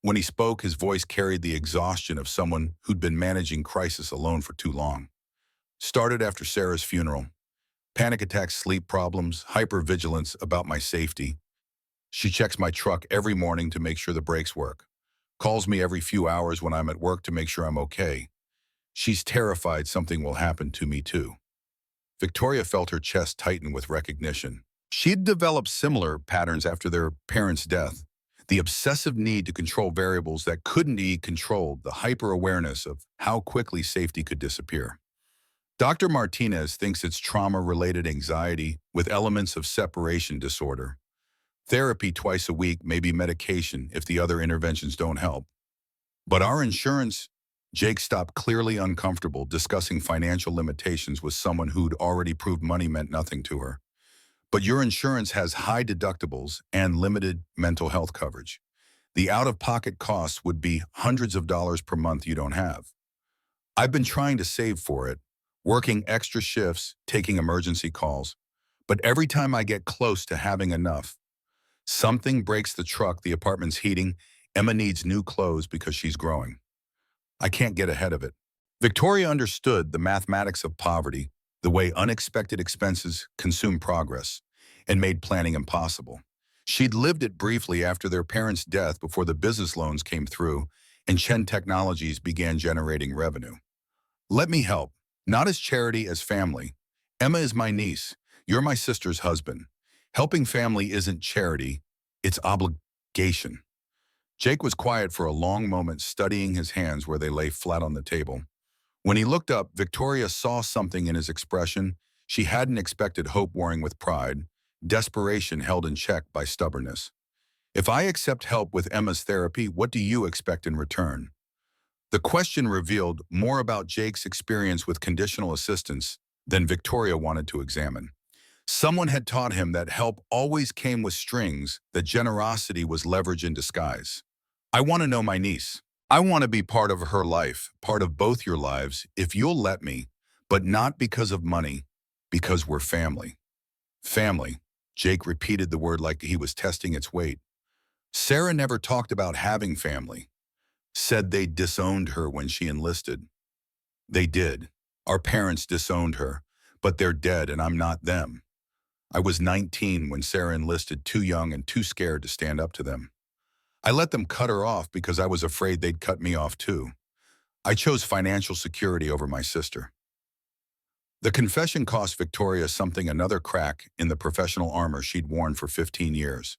When he spoke, his voice carried the exhaustion of someone who'd been managing crisis alone for too long. Started after Sarah's funeral. Panic attacks, sleep problems, hypervigilance about my safety. She checks my truck every morning to make sure the brakes work. Calls me every few hours when I'm at work to make sure I'm okay. She's terrified something will happen to me too. Victoria felt her chest tighten with recognition. She'd developed similar patterns after their parents' death. The obsessive need to control variables that couldn't be controlled, the hyper-awareness of how quickly safety could disappear. Dr. Martinez thinks it's trauma-related anxiety with elements of separation disorder. Therapy twice a week, maybe medication if the other interventions don't help. But our insurance. Jake stopped, clearly uncomfortable, discussing financial limitations with someone who'd already proved money meant nothing to her. "But your insurance has high deductibles and limited mental health coverage. The out-of-pocket costs would be hundreds of dollars per month you don't have." I've been trying to save for it, working extra shifts, taking emergency calls. But every time I get close to having enough, something breaks the truck, the apartment's heating. Emma needs new clothes because she's growing. I can't get ahead of it. Victoria understood the mathematics of poverty, the way unexpected expenses consume progress, and made planning impossible. She'd lived it briefly after their parents' death before the business loans came through and Chen Technologies began generating revenue. "Let me help, not as charity, as family. Emma is my niece. You're my sister's husband. Helping family isn't charity, it's obligation." Jake was quiet for a long moment, studying his hands where they lay flat on the table. When he looked up, Victoria saw something in his expression she hadn't expected: hope warring with pride, desperation held in check by stubbornness. "If I accept help with Emma's therapy, what do you expect in return?" The question revealed more about Jake's experience with conditional assistance than Victoria wanted to examine. Someone had taught him that help always came with strings, that generosity was leverage in disguise. "I want to know my niece. I want to be part of her life, part of both your lives, if you'll let me, but not because of money, because we're family." Family. Jake repeated the word like he was testing its weight. Sarah never talked about having family. Said they disowned her when she enlisted. They did. Our parents disowned her, but they're dead and I'm not them. I was 19 when Sarah enlisted, too young and too scared to stand up to them. I let them cut her off because I was afraid they'd cut me off too. I chose financial security over my sister. The confession cost Victoria something, another crack in the professional armor she'd worn for 15 years.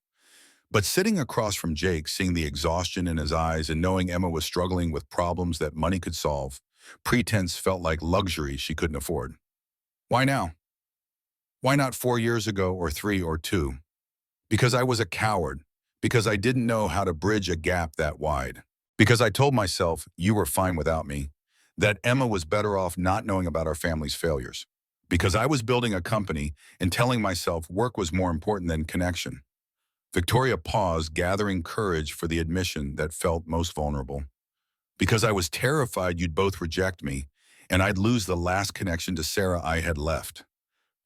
But sitting across from Jake, seeing the exhaustion in his eyes and knowing Emma was struggling with problems that money could solve, pretense felt like luxury she couldn't afford. Why now? Why not 4 years ago, or 3 or 2? Because I was a coward. Because I didn't know how to bridge a gap that wide. Because I told myself you were fine without me. That Emma was better off not knowing about our family's failures. Because I was building a company and telling myself work was more important than connection. Victoria paused, gathering courage for the admission that felt most vulnerable. Because I was terrified you'd both reject me, and I'd lose the last connection to Sarah I had left.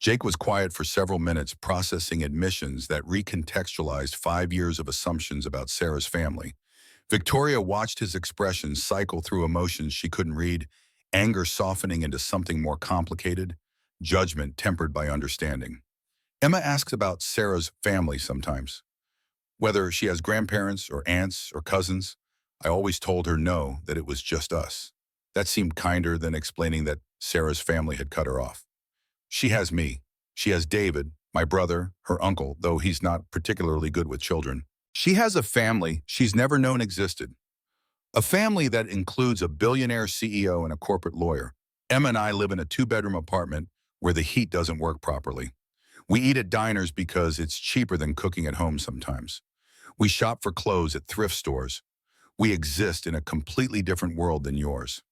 Jake was quiet for several minutes, processing admissions that recontextualized 5 years of assumptions about Sarah's family. Victoria watched his expression cycle through emotions she couldn't read, anger softening into something more complicated, judgment tempered by understanding. Emma asks about Sarah's family sometimes. Whether she has grandparents or aunts or cousins, I always told her no, that it was just us. That seemed kinder than explaining that Sarah's family had cut her off. She has me. She has David, my brother, her uncle, though he's not particularly good with children. She has a family she's never known existed. A family that includes a billionaire CEO and a corporate lawyer. Emma and I live in a two-bedroom apartment where the heat doesn't work properly. We eat at diners because it's cheaper than cooking at home sometimes. We shop for clothes at thrift stores. We exist in a completely different world than yours.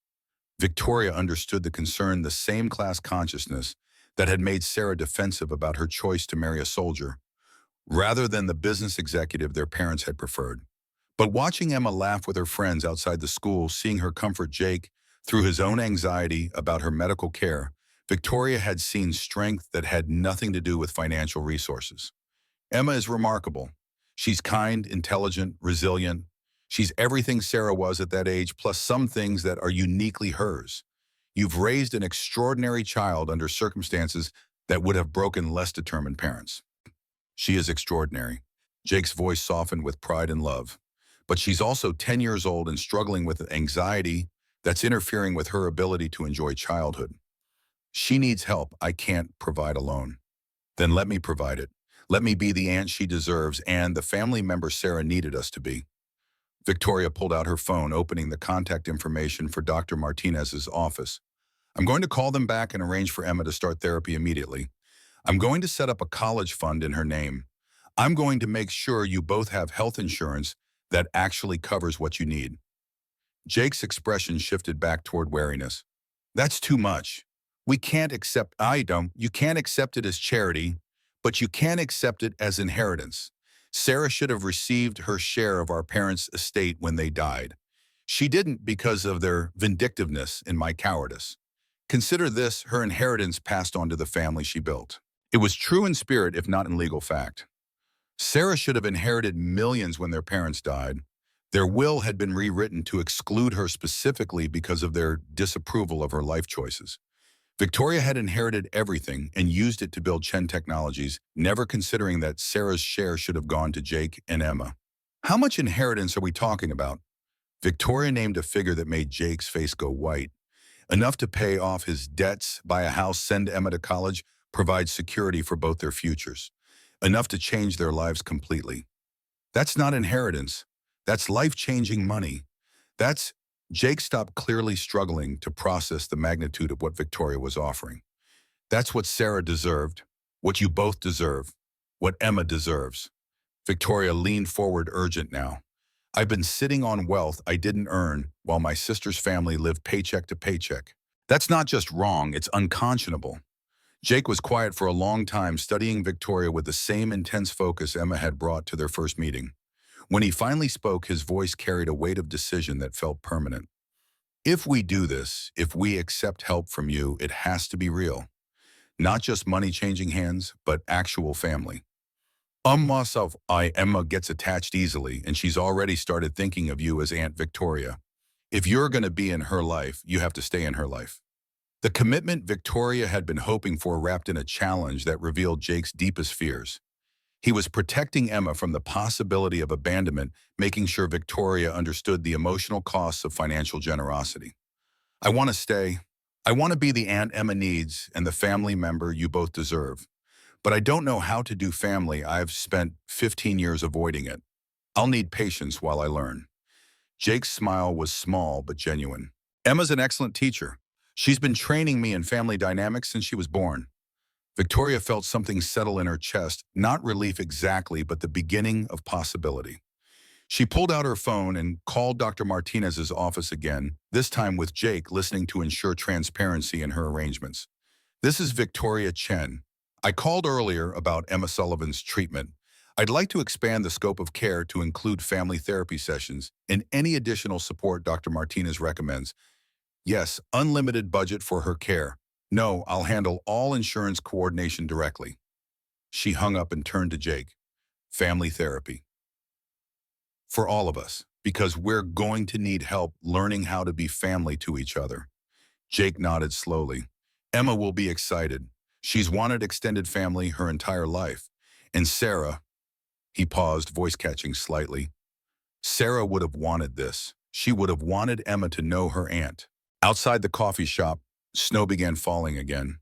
Victoria understood the concern, the same class consciousness that had made Sarah defensive about her choice to marry a soldier, rather than the business executive their parents had preferred. But watching Emma laugh with her friends outside the school, seeing her comfort Jake through his own anxiety about her medical care, Victoria had seen strength that had nothing to do with financial resources. Emma is remarkable. She's kind, intelligent, resilient. She's everything Sarah was at that age, plus some things that are uniquely hers. You've raised an extraordinary child under circumstances that would have broken less determined parents. She is extraordinary. Jake's voice softened with pride and love. But she's also 10 years old and struggling with anxiety that's interfering with her ability to enjoy childhood. She needs help I can't provide alone. Then let me provide it. Let me be the aunt she deserves and the family member Sarah needed us to be. Victoria pulled out her phone, opening the contact information for Dr. Martinez's office. I'm going to call them back and arrange for Emma to start therapy immediately. I'm going to set up a college fund in her name. I'm going to make sure you both have health insurance that actually covers what you need. Jake's expression shifted back toward wariness. That's too much. We can't accept, you can't accept it as charity, but you can accept it as inheritance. Sarah should have received her share of our parents' estate when they died. She didn't because of their vindictiveness and my cowardice. Consider this her inheritance passed on to the family she built. It was true in spirit, if not in legal fact. Sarah should have inherited millions when their parents died. Their will had been rewritten to exclude her specifically because of their disapproval of her life choices. Victoria had inherited everything and used it to build Chen Technologies, never considering that Sarah's share should have gone to Jake and Emma. How much inheritance are we talking about? Victoria named a figure that made Jake's face go white. Enough to pay off his debts, buy a house, send Emma to college, provide security for both their futures. Enough to change their lives completely. That's not inheritance. That's life-changing money. Jake stopped, clearly struggling to process the magnitude of what Victoria was offering. That's what Sarah deserved, what you both deserve, what Emma deserves. Victoria leaned forward, urgent now. I've been sitting on wealth I didn't earn while my sister's family lived paycheck to paycheck. That's not just wrong, it's unconscionable. Jake was quiet for a long time, studying Victoria with the same intense focus Emma had brought to their first meeting. When he finally spoke, his voice carried a weight of decision that felt permanent. If we do this, if we accept help from you, it has to be real. Not just money changing hands, but actual family. Emma gets attached easily, and she's already started thinking of you as Aunt Victoria. If you're going to be in her life, you have to stay in her life. The commitment Victoria had been hoping for wrapped in a challenge that revealed Jake's deepest fears. He was protecting Emma from the possibility of abandonment, making sure Victoria understood the emotional costs of financial generosity. I want to stay. I want to be the aunt Emma needs and the family member you both deserve. But I don't know how to do family. I've spent 15 years avoiding it. I'll need patience while I learn. Jake's smile was small but genuine. Emma's an excellent teacher. She's been training me in family dynamics since she was born. Victoria felt something settle in her chest, not relief exactly, but the beginning of possibility. She pulled out her phone and called Dr. Martinez's office again, this time with Jake listening to ensure transparency in her arrangements. This is Victoria Chen. I called earlier about Emma Sullivan's treatment. I'd like to expand the scope of care to include family therapy sessions and any additional support Dr. Martinez recommends. Yes, unlimited budget for her care. No, I'll handle all insurance coordination directly. She hung up and turned to Jake. Family therapy. For all of us, because we're going to need help learning how to be family to each other. Jake nodded slowly. Emma will be excited. She's wanted extended family her entire life. And Sarah, he paused, voice catching slightly. Sarah would have wanted this. She would have wanted Emma to know her aunt. Outside the coffee shop, snow began falling again.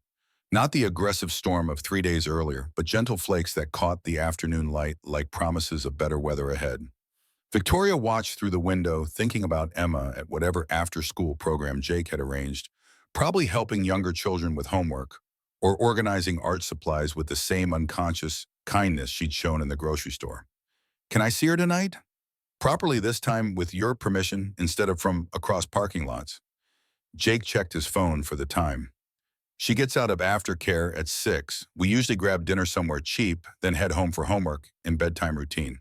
Not the aggressive storm of 3 days earlier, but gentle flakes that caught the afternoon light like promises of better weather ahead. Victoria watched through the window, thinking about Emma at whatever after-school program Jake had arranged, probably helping younger children with homework, or organizing art supplies with the same unconscious kindness she'd shown in the grocery store. Can I see her tonight? Properly this time with your permission instead of from across parking lots. Jake checked his phone for the time. She gets out of aftercare at 6. We usually grab dinner somewhere cheap, then head home for homework and bedtime routine.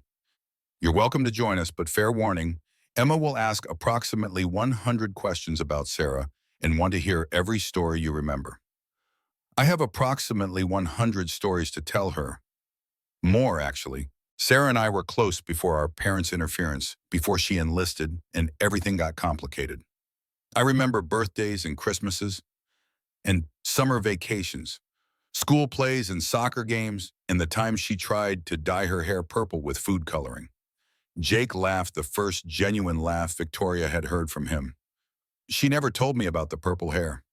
You're welcome to join us, but fair warning, Emma will ask approximately 100 questions about Sarah and want to hear every story you remember. I have approximately 100 stories to tell her. More, actually. Sarah and I were close before our parents' interference, before she enlisted and everything got complicated. I remember birthdays and Christmases and summer vacations, school plays and soccer games, and the time she tried to dye her hair purple with food coloring. Jake laughed, the first genuine laugh Victoria had heard from him. She never told me about the purple hair.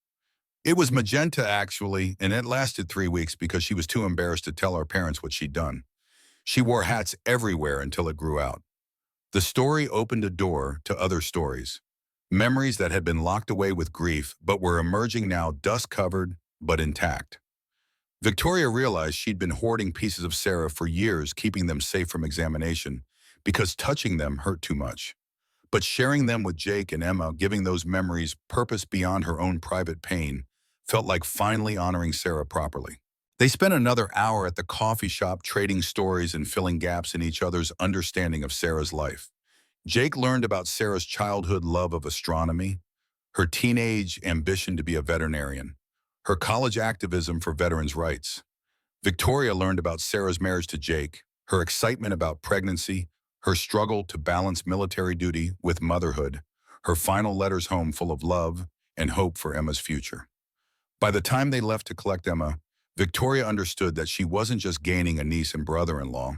It was magenta, actually, and it lasted 3 weeks because she was too embarrassed to tell our parents what she'd done. She wore hats everywhere until it grew out. The story opened a door to other stories. Memories that had been locked away with grief but were emerging now, dust-covered but intact. Victoria realized she'd been hoarding pieces of Sarah for years, keeping them safe from examination, because touching them hurt too much. But sharing them with Jake and Emma, giving those memories purpose beyond her own private pain, felt like finally honoring Sarah properly. They spent another hour at the coffee shop trading stories and filling gaps in each other's understanding of Sarah's life. Jake learned about Sarah's childhood love of astronomy, her teenage ambition to be a veterinarian, her college activism for veterans' rights. Victoria learned about Sarah's marriage to Jake, her excitement about pregnancy, her struggle to balance military duty with motherhood, her final letters home full of love and hope for Emma's future. By the time they left to collect Emma, Victoria understood that she wasn't just gaining a niece and brother-in-law.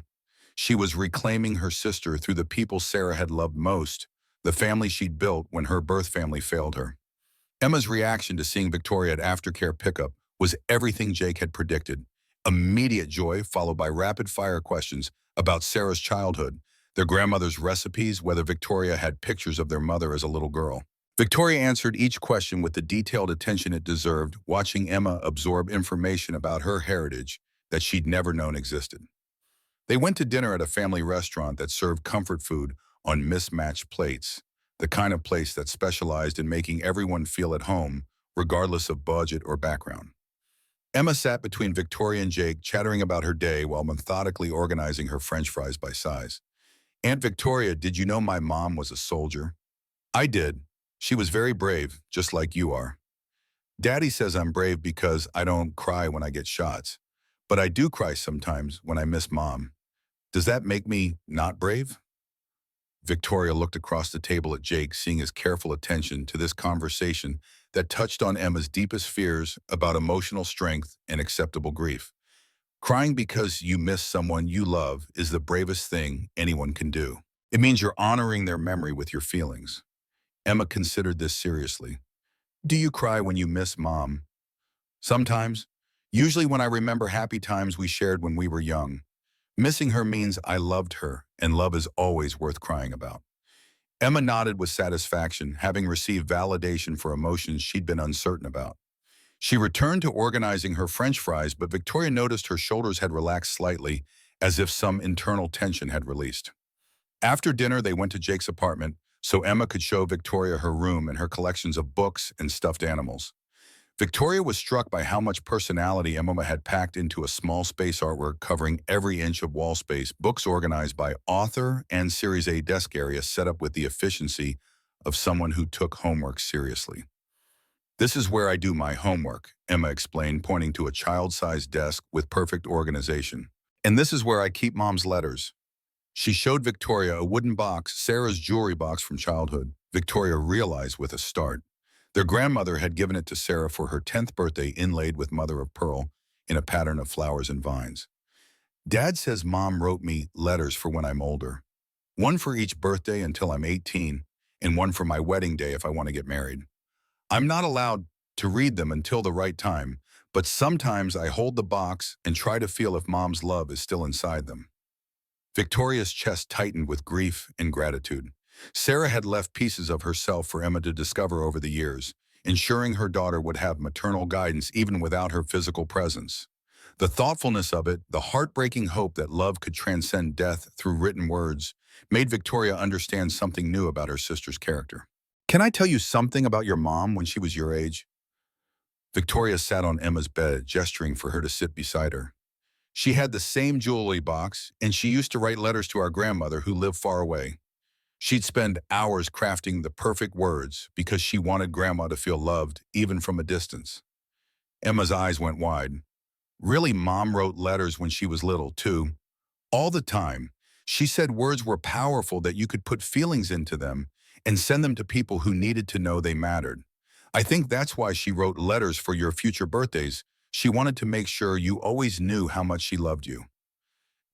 She was reclaiming her sister through the people Sarah had loved most, the family she'd built when her birth family failed her. Emma's reaction to seeing Victoria at aftercare pickup was everything Jake had predicted. Immediate joy followed by rapid-fire questions about Sarah's childhood, their grandmother's recipes, whether Victoria had pictures of their mother as a little girl. Victoria answered each question with the detailed attention it deserved, watching Emma absorb information about her heritage that she'd never known existed. They went to dinner at a family restaurant that served comfort food on mismatched plates, the kind of place that specialized in making everyone feel at home, regardless of budget or background. Emma sat between Victoria and Jake, chattering about her day while methodically organizing her French fries by size. Aunt Victoria, did you know my mom was a soldier? I did. She was very brave, just like you are. Daddy says I'm brave because I don't cry when I get shots. But I do cry sometimes when I miss Mom. Does that make me not brave? Victoria looked across the table at Jake, seeing his careful attention to this conversation that touched on Emma's deepest fears about emotional strength and acceptable grief. Crying because you miss someone you love is the bravest thing anyone can do. It means you're honoring their memory with your feelings. Emma considered this seriously. Do you cry when you miss Mom? Sometimes. Usually when I remember happy times we shared when we were young. Missing her means I loved her, and love is always worth crying about. Emma nodded with satisfaction, having received validation for emotions she'd been uncertain about. She returned to organizing her French fries, but Victoria noticed her shoulders had relaxed slightly, as if some internal tension had released. After dinner, they went to Jake's apartment so Emma could show Victoria her room and her collections of books and stuffed animals. Victoria was struck by how much personality Emma had packed into a small space artwork covering every inch of wall space, books organized by author, and Series A desk area set up with the efficiency of someone who took homework seriously. "This is where I do my homework," Emma explained, pointing to a child-sized desk with perfect organization. "And this is where I keep Mom's letters." She showed Victoria a wooden box, Sarah's jewelry box from childhood. Victoria realized with a start. Their grandmother had given it to Sarah for her 10th birthday, inlaid with mother of pearl in a pattern of flowers and vines. "Dad says Mom wrote me letters for when I'm older. One for each birthday until I'm 18, and one for my wedding day if I want to get married. I'm not allowed to read them until the right time, but sometimes I hold the box and try to feel if Mom's love is still inside them." Victoria's chest tightened with grief and gratitude. Sarah had left pieces of herself for Emma to discover over the years, ensuring her daughter would have maternal guidance even without her physical presence. The thoughtfulness of it, the heartbreaking hope that love could transcend death through written words, made Victoria understand something new about her sister's character. "Can I tell you something about your mom when she was your age?" Victoria sat on Emma's bed, gesturing for her to sit beside her. "She had the same jewelry box, and she used to write letters to our grandmother who lived far away. She'd spend hours crafting the perfect words because she wanted Grandma to feel loved, even from a distance." Emma's eyes went wide. "Really, Mom wrote letters when she was little, too. All the time. She said words were powerful, that you could put feelings into them and send them to people who needed to know they mattered. I think that's why she wrote letters for your future birthdays. She wanted to make sure you always knew how much she loved you."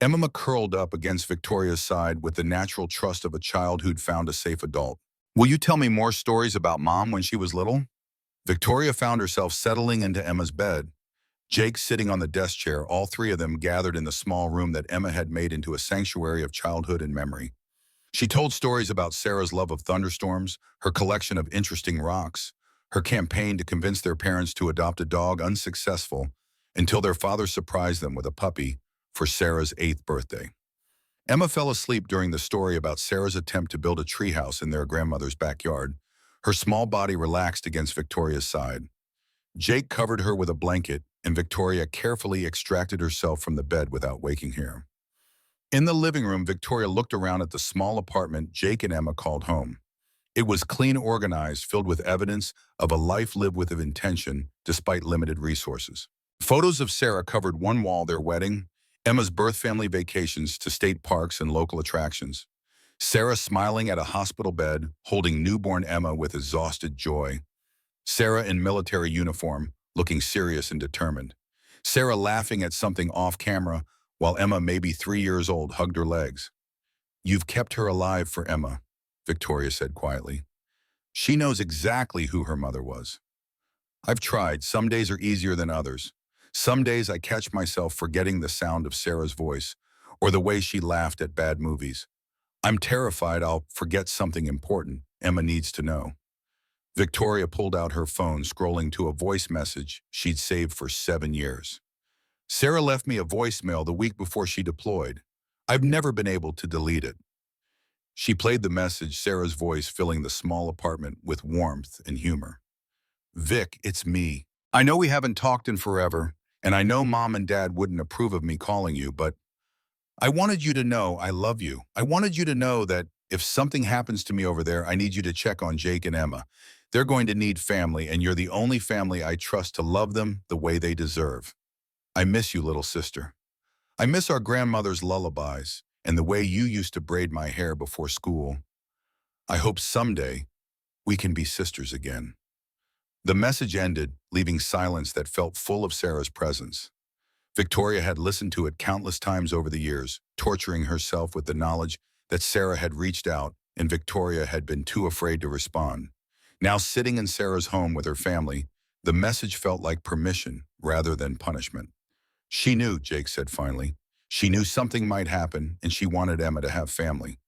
Emma curled up against Victoria's side with the natural trust of a child who'd found a safe adult. "Will you tell me more stories about Mom when she was little?" Victoria found herself settling into Emma's bed. Jake sitting on the desk chair, all three of them gathered in the small room that Emma had made into a sanctuary of childhood and memory. She told stories about Sarah's love of thunderstorms, her collection of interesting rocks, her campaign to convince their parents to adopt a dog, unsuccessful, until their father surprised them with a puppy for Sarah's 8th birthday. Emma fell asleep during the story about Sarah's attempt to build a treehouse in their grandmother's backyard. Her small body relaxed against Victoria's side. Jake covered her with a blanket, and Victoria carefully extracted herself from the bed without waking her. In the living room, Victoria looked around at the small apartment Jake and Emma called home. It was clean, organized, filled with evidence of a life lived with intention despite limited resources. Photos of Sarah covered one wall, their wedding, Emma's birth, family vacations to state parks and local attractions. Sarah smiling at a hospital bed, holding newborn Emma with exhausted joy. Sarah in military uniform, looking serious and determined. Sarah laughing at something off camera, while Emma, maybe 3 years old, hugged her legs. "You've kept her alive for Emma," Victoria said quietly. "She knows exactly who her mother was." "I've tried. Some days are easier than others. Some days I catch myself forgetting the sound of Sarah's voice or the way she laughed at bad movies. I'm terrified I'll forget something important Emma needs to know." Victoria pulled out her phone, scrolling to a voice message she'd saved for 7 years. "Sarah left me a voicemail the week before she deployed. I've never been able to delete it." She played the message, Sarah's voice filling the small apartment with warmth and humor. "Vic, it's me. I know we haven't talked in forever, and I know Mom and Dad wouldn't approve of me calling you, but I wanted you to know I love you. I wanted you to know that if something happens to me over there, I need you to check on Jake and Emma. They're going to need family, and you're the only family I trust to love them the way they deserve. I miss you, little sister. I miss our grandmother's lullabies and the way you used to braid my hair before school. I hope someday we can be sisters again." The message ended, leaving silence that felt full of Sarah's presence. Victoria had listened to it countless times over the years, torturing herself with the knowledge that Sarah had reached out and Victoria had been too afraid to respond. Now, sitting in Sarah's home with her family, the message felt like permission rather than punishment. "She knew," Jake said finally. "She knew something might happen, and she wanted Emma to have family.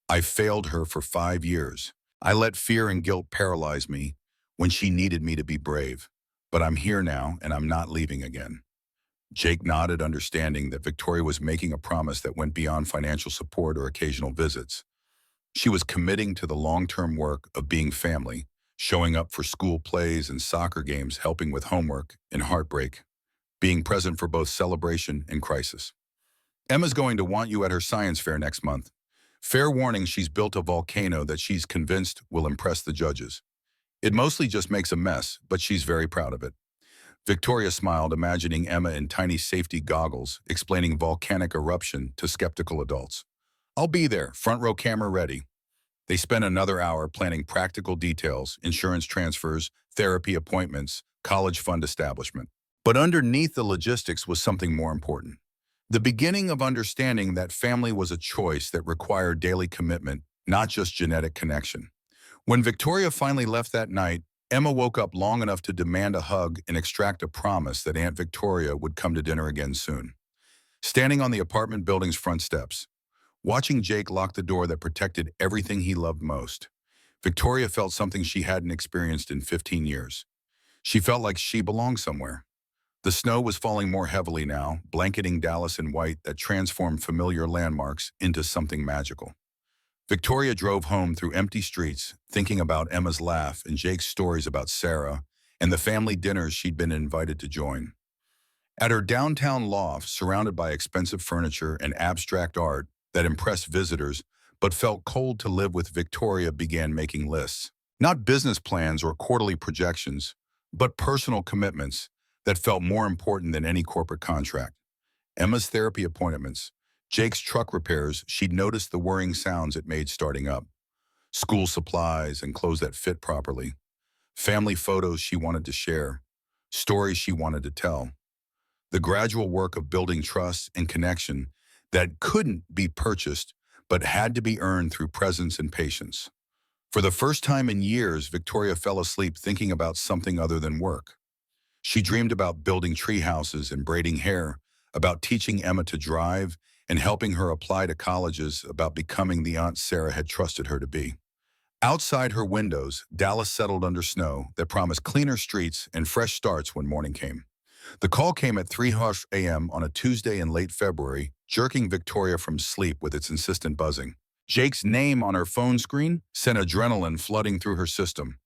I failed her for 5 years. I let fear and guilt paralyze me when she needed me to be brave. But I'm here now, and I'm not leaving again." Jake nodded, understanding that Victoria was making a promise that went beyond financial support or occasional visits. She was committing to the long-term work of being family, showing up for school plays and soccer games, helping with homework and heartbreak, being present for both celebration and crisis. Emma's going to want you at her science fair next month. Fair warning, she's built a volcano that she's convinced will impress the judges. It mostly just makes a mess, but she's very proud of it. Victoria smiled, imagining Emma in tiny safety goggles, explaining volcanic eruption to skeptical adults. I'll be there, front row camera ready. They spent another hour planning practical details, insurance transfers, therapy appointments, college fund establishment. But underneath the logistics was something more important. The beginning of understanding that family was a choice that required daily commitment, not just genetic connection. When Victoria finally left that night, Emma woke up long enough to demand a hug and extract a promise that Aunt Victoria would come to dinner again soon. Standing on the apartment building's front steps, watching Jake lock the door that protected everything he loved most, Victoria felt something she hadn't experienced in 15 years. She felt like she belonged somewhere. The snow was falling more heavily now, blanketing Dallas in white that transformed familiar landmarks into something magical. Victoria drove home through empty streets, thinking about Emma's laugh and Jake's stories about Sarah and the family dinners she'd been invited to join. At her downtown loft, surrounded by expensive furniture and abstract art that impressed visitors but felt cold to live with, Victoria began making lists. Not business plans or quarterly projections, but personal commitments that felt more important than any corporate contract. Emma's therapy appointments, Jake's truck repairs, she'd noticed the whirring sounds it made starting up. School supplies and clothes that fit properly. Family photos she wanted to share. Stories she wanted to tell. The gradual work of building trust and connection that couldn't be purchased but had to be earned through presence and patience. For the first time in years, Victoria fell asleep thinking about something other than work. She dreamed about building tree houses and braiding hair, about teaching Emma to drive and helping her apply to colleges, about becoming the Aunt Sarah had trusted her to be. Outside her windows, Dallas settled under snow that promised cleaner streets and fresh starts when morning came. The call came at 3 a.m. on a Tuesday in late February, jerking Victoria from sleep with its insistent buzzing. Jake's name on her phone screen sent adrenaline flooding through her system.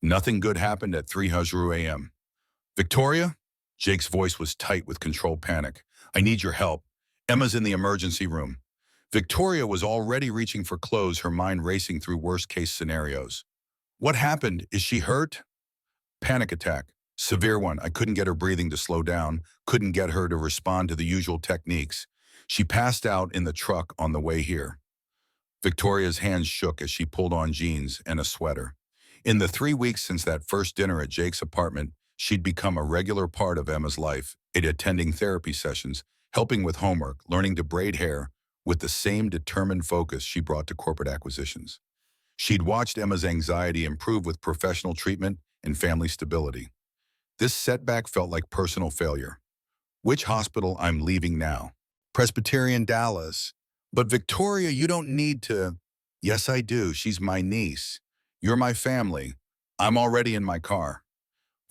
Nothing good happened at 3 a.m. Victoria? Jake's voice was tight with controlled panic. I need your help. Emma's in the emergency room. Victoria was already reaching for clothes, her mind racing through worst-case scenarios. What happened? Is she hurt? Panic attack. Severe one. I couldn't get her breathing to slow down, couldn't get her to respond to the usual techniques. She passed out in the truck on the way here. Victoria's hands shook as she pulled on jeans and a sweater. In the 3 weeks since that first dinner at Jake's apartment, she'd become a regular part of Emma's life, attending therapy sessions, helping with homework, learning to braid hair, with the same determined focus she brought to corporate acquisitions. She'd watched Emma's anxiety improve with professional treatment and family stability. This setback felt like personal failure. Which hospital I'm leaving now? Presbyterian Dallas. But Victoria, you don't need to. Yes, I do. She's my niece. You're my family. I'm already in my car.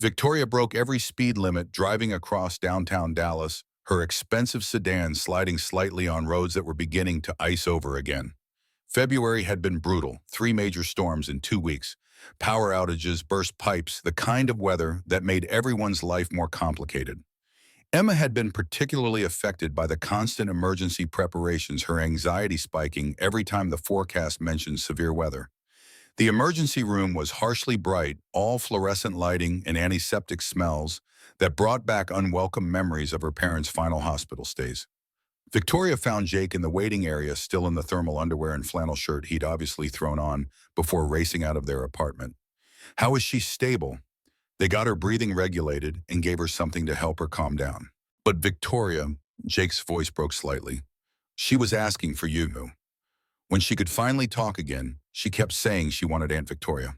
Victoria broke every speed limit driving across downtown Dallas, her expensive sedan sliding slightly on roads that were beginning to ice over again. February had been brutal, 3 major storms in 2 weeks. Power outages, burst pipes, the kind of weather that made everyone's life more complicated. Emma had been particularly affected by the constant emergency preparations, her anxiety spiking every time the forecast mentioned severe weather. The emergency room was harshly bright, all fluorescent lighting and antiseptic smells that brought back unwelcome memories of her parents' final hospital stays. Victoria found Jake in the waiting area, still in the thermal underwear and flannel shirt he'd obviously thrown on before racing out of their apartment. How is she stable? They got her breathing regulated and gave her something to help her calm down. But Victoria, Jake's voice broke slightly. She was asking for you. When she could finally talk again, she kept saying she wanted Aunt Victoria.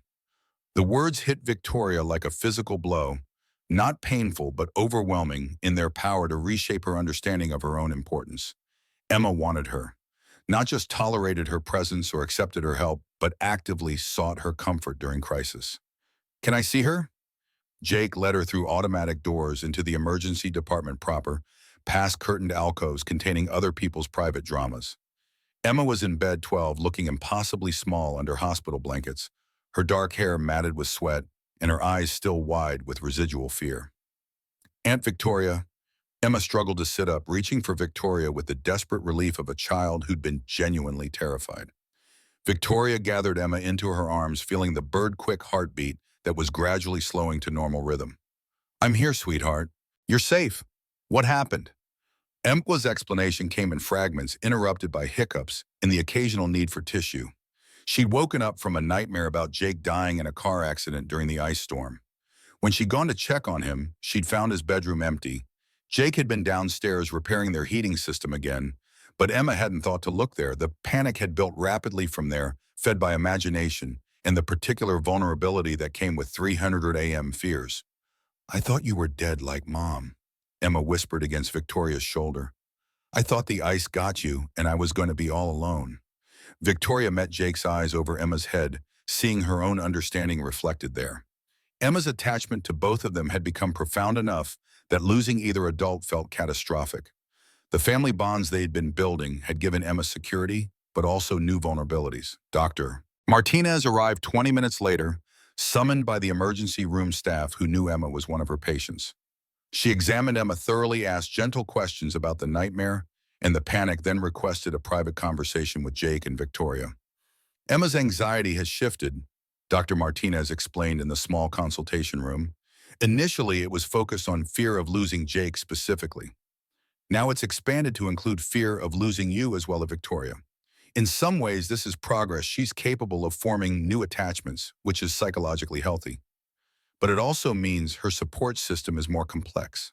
The words hit Victoria like a physical blow, not painful but overwhelming in their power to reshape her understanding of her own importance. Emma wanted her, not just tolerated her presence or accepted her help, but actively sought her comfort during crisis. Can I see her? Jake led her through automatic doors into the emergency department proper, past curtained alcoves containing other people's private dramas. Emma was in bed 12, looking impossibly small under hospital blankets, her dark hair matted with sweat and her eyes still wide with residual fear. Aunt Victoria, Emma struggled to sit up, reaching for Victoria with the desperate relief of a child who'd been genuinely terrified. Victoria gathered Emma into her arms, feeling the bird-quick heartbeat that was gradually slowing to normal rhythm. "I'm here, sweetheart. You're safe. What happened?" Emma's explanation came in fragments, interrupted by hiccups and the occasional need for tissue. She'd woken up from a nightmare about Jake dying in a car accident during the ice storm. When she'd gone to check on him, she'd found his bedroom empty. Jake had been downstairs repairing their heating system again, but Emma hadn't thought to look there. The panic had built rapidly from there, fed by imagination and the particular vulnerability that came with 300 AM fears. "I thought you were dead like Mom," Emma whispered against Victoria's shoulder. "I thought the ice got you and I was going to be all alone." Victoria met Jake's eyes over Emma's head, seeing her own understanding reflected there. Emma's attachment to both of them had become profound enough that losing either adult felt catastrophic. The family bonds they had been building had given Emma security, but also new vulnerabilities. Dr. Martinez arrived 20 minutes later, summoned by the emergency room staff who knew Emma was one of her patients. She examined Emma thoroughly, asked gentle questions about the nightmare and the panic, then requested a private conversation with Jake and Victoria. "Emma's anxiety has shifted," Dr. Martinez explained in the small consultation room. "Initially, it was focused on fear of losing Jake specifically. Now it's expanded to include fear of losing you as well as Victoria. In some ways, this is progress. She's capable of forming new attachments, which is psychologically healthy. But it also means her support system is more complex."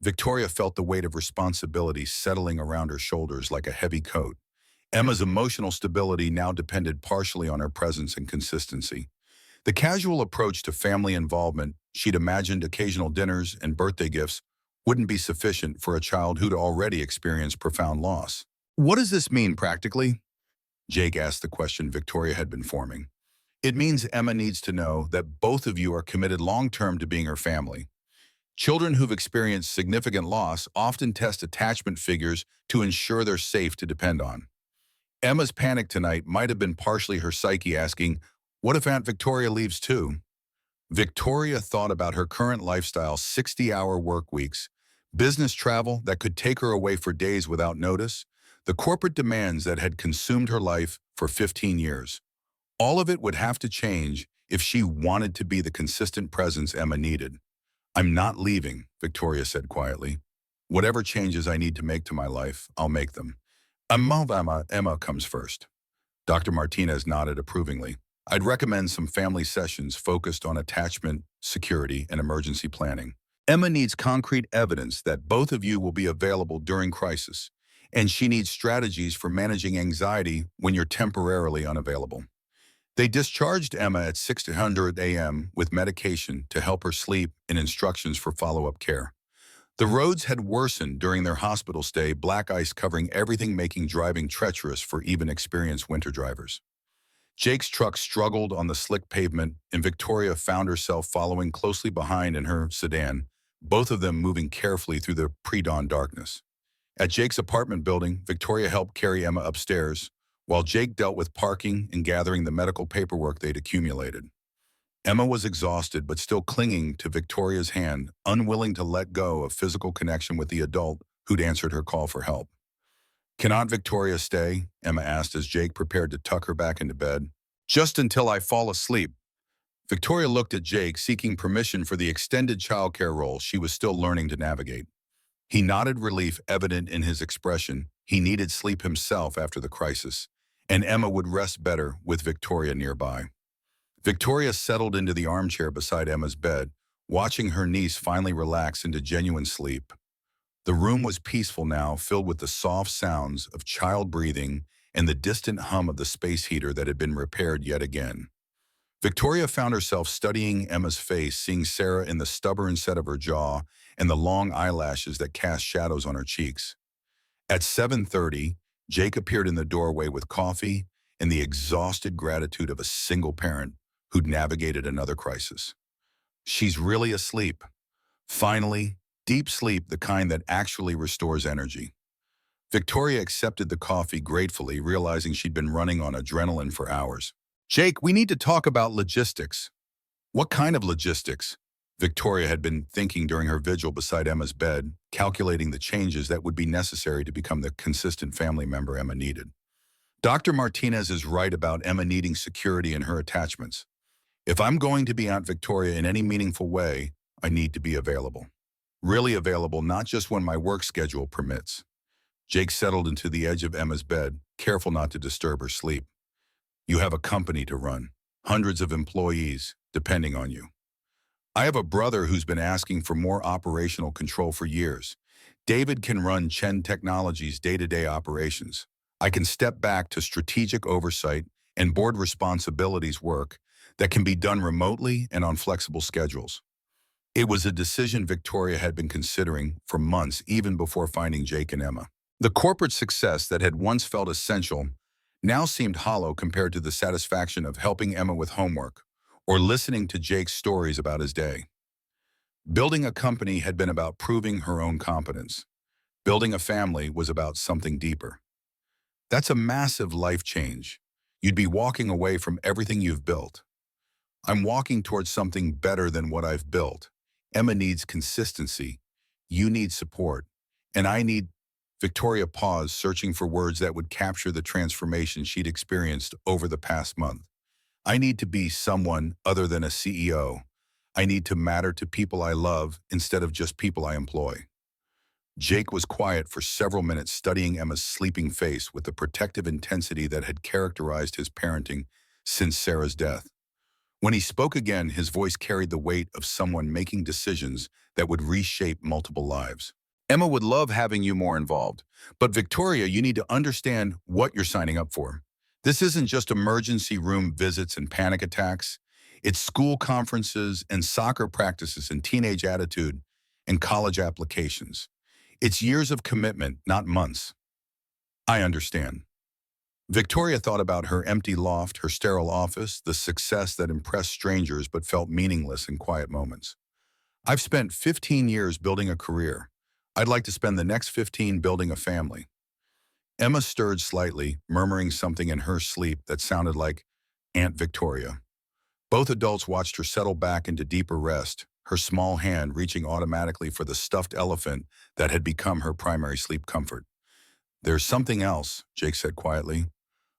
Victoria felt the weight of responsibility settling around her shoulders like a heavy coat. Emma's emotional stability now depended partially on her presence and consistency. The casual approach to family involvement, she'd imagined occasional dinners and birthday gifts, wouldn't be sufficient for a child who'd already experienced profound loss. "What does this mean practically?" Jake asked the question Victoria had been forming. "It means Emma needs to know that both of you are committed long-term to being her family. Children who've experienced significant loss often test attachment figures to ensure they're safe to depend on." Emma's panic tonight might have been partially her psyche asking, "What if Aunt Victoria leaves too?" Victoria thought about her current lifestyle: 60-hour work weeks, business travel that could take her away for days without notice, the corporate demands that had consumed her life for 15 years. All of it would have to change if she wanted to be the consistent presence Emma needed. "I'm not leaving," Victoria said quietly. "Whatever changes I need to make to my life, I'll make them. Emma comes first." Dr. Martinez nodded approvingly. "I'd recommend some family sessions focused on attachment, security, and emergency planning. Emma needs concrete evidence that both of you will be available during crisis, and she needs strategies for managing anxiety when you're temporarily unavailable." They discharged Emma at 6:00 AM with medication to help her sleep and instructions for follow-up care. The roads had worsened during their hospital stay, black ice covering everything, making driving treacherous for even experienced winter drivers. Jake's truck struggled on the slick pavement, and Victoria found herself following closely behind in her sedan, both of them moving carefully through the pre-dawn darkness. At Jake's apartment building, Victoria helped carry Emma upstairs, while Jake dealt with parking and gathering the medical paperwork they'd accumulated. Emma was exhausted but still clinging to Victoria's hand, unwilling to let go of physical connection with the adult who'd answered her call for help. "Can Aunt Victoria stay?" Emma asked as Jake prepared to tuck her back into bed. "Just until I fall asleep." Victoria looked at Jake, seeking permission for the extended childcare role she was still learning to navigate. He nodded, relief evident in his expression. He needed sleep himself after the crisis, and Emma would rest better with Victoria nearby. Victoria settled into the armchair beside Emma's bed, watching her niece finally relax into genuine sleep. The room was peaceful now, filled with the soft sounds of child breathing and the distant hum of the space heater that had been repaired yet again. Victoria found herself studying Emma's face, seeing Sarah in the stubborn set of her jaw and the long eyelashes that cast shadows on her cheeks. At 7:30, Jake appeared in the doorway with coffee and the exhausted gratitude of a single parent who'd navigated another crisis. "She's really asleep. Finally, deep sleep, the kind that actually restores energy." Victoria accepted the coffee gratefully, realizing she'd been running on adrenaline for hours. Jake, we need to talk about logistics. What kind of logistics? Victoria had been thinking during her vigil beside Emma's bed, calculating the changes that would be necessary to become the consistent family member Emma needed. Dr. Martinez is right about Emma needing security in her attachments. If I'm going to be Aunt Victoria in any meaningful way, I need to be available. Really available, not just when my work schedule permits. Jake settled into the edge of Emma's bed, careful not to disturb her sleep. You have a company to run, hundreds of employees depending on you. I have a brother who's been asking for more operational control for years. David can run Chen Technologies' day-to-day operations. I can step back to strategic oversight and board responsibilities work that can be done remotely and on flexible schedules. It was a decision Victoria had been considering for months, even before finding Jake and Emma. The corporate success that had once felt essential now seemed hollow compared to the satisfaction of helping Emma with homework or listening to Jake's stories about his day. Building a company had been about proving her own competence. Building a family was about something deeper. That's a massive life change. You'd be walking away from everything you've built. I'm walking towards something better than what I've built. Emma needs consistency. You need support. And I need... Victoria paused, searching for words that would capture the transformation she'd experienced over the past month. I need to be someone other than a CEO. I need to matter to people I love instead of just people I employ. Jake was quiet for several minutes, studying Emma's sleeping face with the protective intensity that had characterized his parenting since Sarah's death. When he spoke again, his voice carried the weight of someone making decisions that would reshape multiple lives. Emma would love having you more involved, but Victoria, you need to understand what you're signing up for. This isn't just emergency room visits and panic attacks. It's school conferences and soccer practices and teenage attitude and college applications. It's years of commitment, not months. I understand. Victoria thought about her empty loft, her sterile office, the success that impressed strangers but felt meaningless in quiet moments. I've spent 15 years building a career. I'd like to spend the next 15 building a family. Emma stirred slightly, murmuring something in her sleep that sounded like Aunt Victoria. Both adults watched her settle back into deeper rest, her small hand reaching automatically for the stuffed elephant that had become her primary sleep comfort. There's something else, Jake said quietly.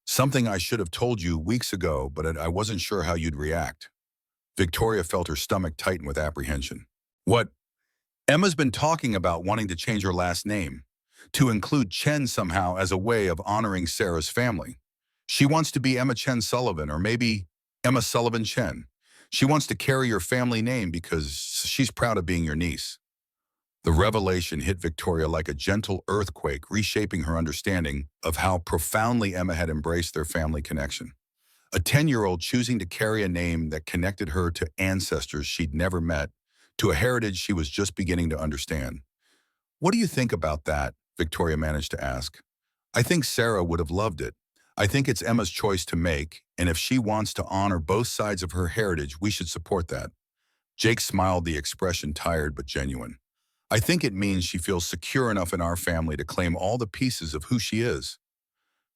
Something I should have told you weeks ago, but I wasn't sure how you'd react. Victoria felt her stomach tighten with apprehension. What? Emma's been talking about wanting to change her last name, to include Chen somehow as a way of honoring Sarah's family. She wants to be Emma Chen Sullivan, or maybe Emma Sullivan Chen. She wants to carry your family name because she's proud of being your niece. The revelation hit Victoria like a gentle earthquake, reshaping her understanding of how profoundly Emma had embraced their family connection. A 10-year-old choosing to carry a name that connected her to ancestors she'd never met, to a heritage she was just beginning to understand. What do you think about that? Victoria managed to ask. I think Sarah would have loved it. I think it's Emma's choice to make, and if she wants to honor both sides of her heritage, we should support that. Jake smiled, the expression tired but genuine. I think it means she feels secure enough in our family to claim all the pieces of who she is.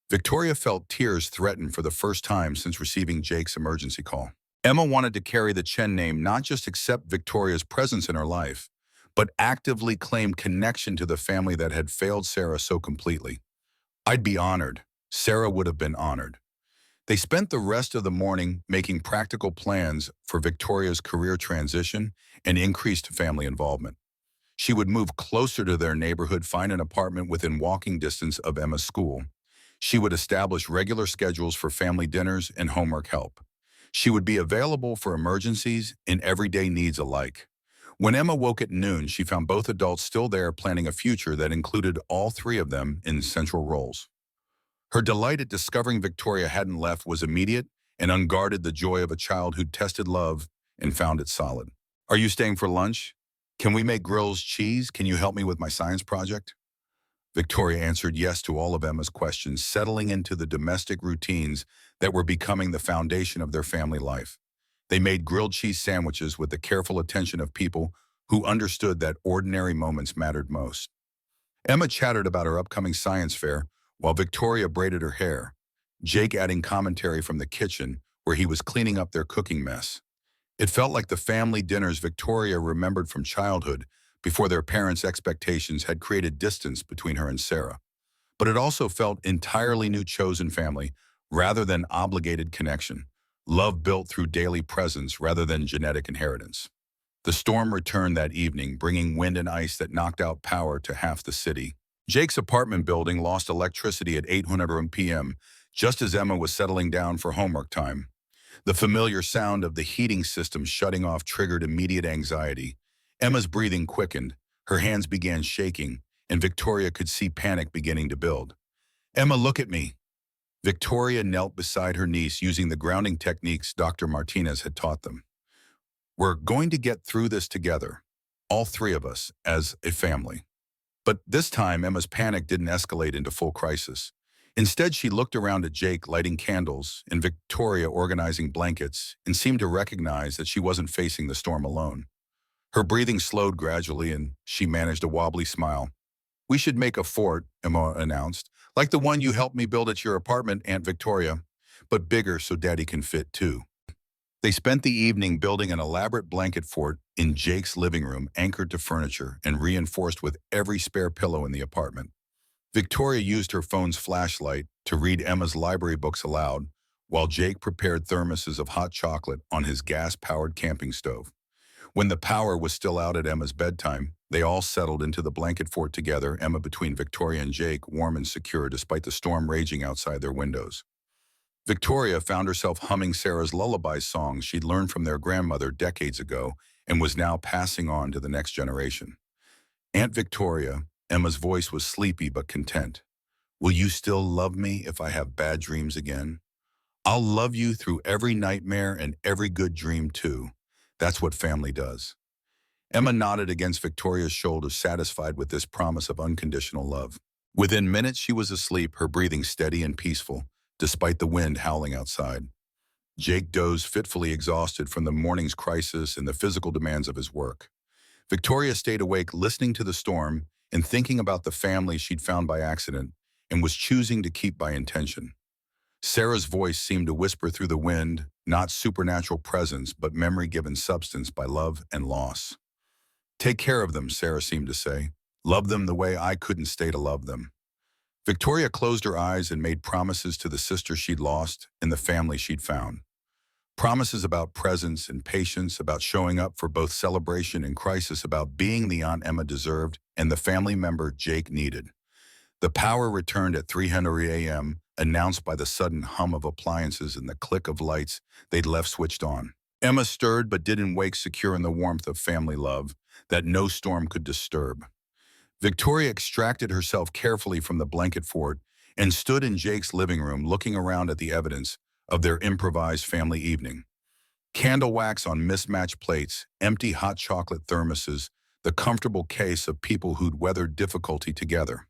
Victoria felt tears threaten for the first time since receiving Jake's emergency call. Emma wanted to carry the Chen name, not just accept Victoria's presence in her life, but actively claim connection to the family that had failed Sarah so completely. I'd be honored. Sarah would have been honored. They spent the rest of the morning making practical plans for Victoria's career transition and increased family involvement. She would move closer to their neighborhood, find an apartment within walking distance of Emma's school. She would establish regular schedules for family dinners and homework help. She would be available for emergencies and everyday needs alike. When Emma woke at noon, she found both adults still there, planning a future that included all three of them in central roles. Her delight at discovering Victoria hadn't left was immediate and unguarded, the joy of a child who'd tested love and found it solid. Are you staying for lunch? Can we make grilled cheese? Can you help me with my science project? Victoria answered yes to all of Emma's questions, settling into the domestic routines that were becoming the foundation of their family life. They made grilled cheese sandwiches with the careful attention of people who understood that ordinary moments mattered most. Emma chattered about her upcoming science fair while Victoria braided her hair, Jake adding commentary from the kitchen where he was cleaning up their cooking mess. It felt like the family dinners Victoria remembered from childhood before their parents' expectations had created distance between her and Sarah. But it also felt entirely new chosen family rather than obligated connection, love built through daily presence rather than genetic inheritance. The storm returned that evening, bringing wind and ice that knocked out power to half the city. Jake's apartment building lost electricity at 8:00 p.m., just as Emma was settling down for homework time. The familiar sound of the heating system shutting off triggered immediate anxiety. Emma's breathing quickened, her hands began shaking, and Victoria could see panic beginning to build. "Emma, look at me." Victoria knelt beside her niece using the grounding techniques Dr. Martinez had taught them. "We're going to get through this together, all three of us, as a family." But this time, Emma's panic didn't escalate into full crisis. Instead, she looked around at Jake lighting candles and Victoria organizing blankets and seemed to recognize that she wasn't facing the storm alone. Her breathing slowed gradually and she managed a wobbly smile. "We should make a fort," Emma announced, "like the one you helped me build at your apartment, Aunt Victoria, but bigger so Daddy can fit too." They spent the evening building an elaborate blanket fort in Jake's living room, anchored to furniture and reinforced with every spare pillow in the apartment. Victoria used her phone's flashlight to read Emma's library books aloud, while Jake prepared thermoses of hot chocolate on his gas-powered camping stove. When the power was still out at Emma's bedtime, they all settled into the blanket fort together, Emma between Victoria and Jake, warm and secure despite the storm raging outside their windows. Victoria found herself humming Sarah's lullaby songs she'd learned from their grandmother decades ago and was now passing on to the next generation. "Aunt Victoria," Emma's voice was sleepy but content. "Will you still love me if I have bad dreams again? I'll love you through every nightmare and every good dream too. That's what family does." Emma nodded against Victoria's shoulder, satisfied with this promise of unconditional love. Within minutes, she was asleep, her breathing steady and peaceful, despite the wind howling outside. Jake dozed, fitfully exhausted from the morning's crisis and the physical demands of his work. Victoria stayed awake, listening to the storm and thinking about the family she'd found by accident and was choosing to keep by intention. Sarah's voice seemed to whisper through the wind, not supernatural presence, but memory given substance by love and loss. "Take care of them," Sarah seemed to say. "Love them the way I couldn't stay to love them." Victoria closed her eyes and made promises to the sister she'd lost and the family she'd found. Promises about presence and patience, about showing up for both celebration and crisis, about being the aunt Emma deserved and the family member Jake needed. The power returned at 3:00 a.m., announced by the sudden hum of appliances and the click of lights they'd left switched on. Emma stirred but didn't wake, secure in the warmth of family love that no storm could disturb. Victoria extracted herself carefully from the blanket fort and stood in Jake's living room looking around at the evidence of their improvised family evening. Candle wax on mismatched plates, empty hot chocolate thermoses, the comfortable case of people who'd weathered difficulty together.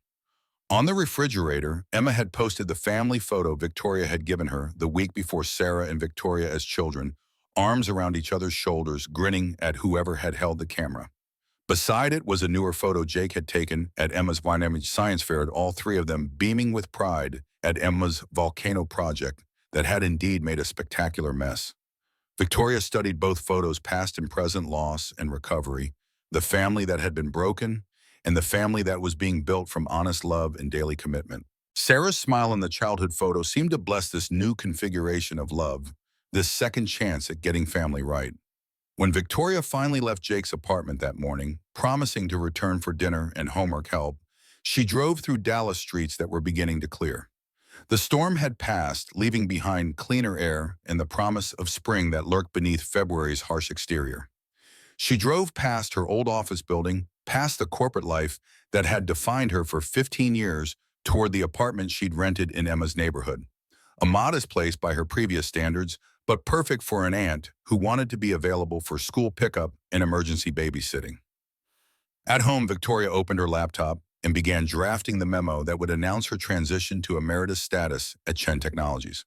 On the refrigerator, Emma had posted the family photo Victoria had given her the week before, Sarah and Victoria as children, arms around each other's shoulders, grinning at whoever had held the camera. Beside it was a newer photo Jake had taken at Emma's Image Science Fair, all three of them beaming with pride at Emma's volcano project that had indeed made a spectacular mess. Victoria studied both photos, past and present loss and recovery, the family that had been broken, and the family that was being built from honest love and daily commitment. Sarah's smile in the childhood photo seemed to bless this new configuration of love, this second chance at getting family right. When Victoria finally left Jake's apartment that morning, promising to return for dinner and homework help, she drove through Dallas streets that were beginning to clear. The storm had passed, leaving behind cleaner air and the promise of spring that lurked beneath February's harsh exterior. She drove past her old office building, past the corporate life that had defined her for 15 years, toward the apartment she'd rented in Emma's neighborhood. A modest place by her previous standards, but perfect for an aunt who wanted to be available for school pickup and emergency babysitting. At home, Victoria opened her laptop and began drafting the memo that would announce her transition to emeritus status at Chen Technologies.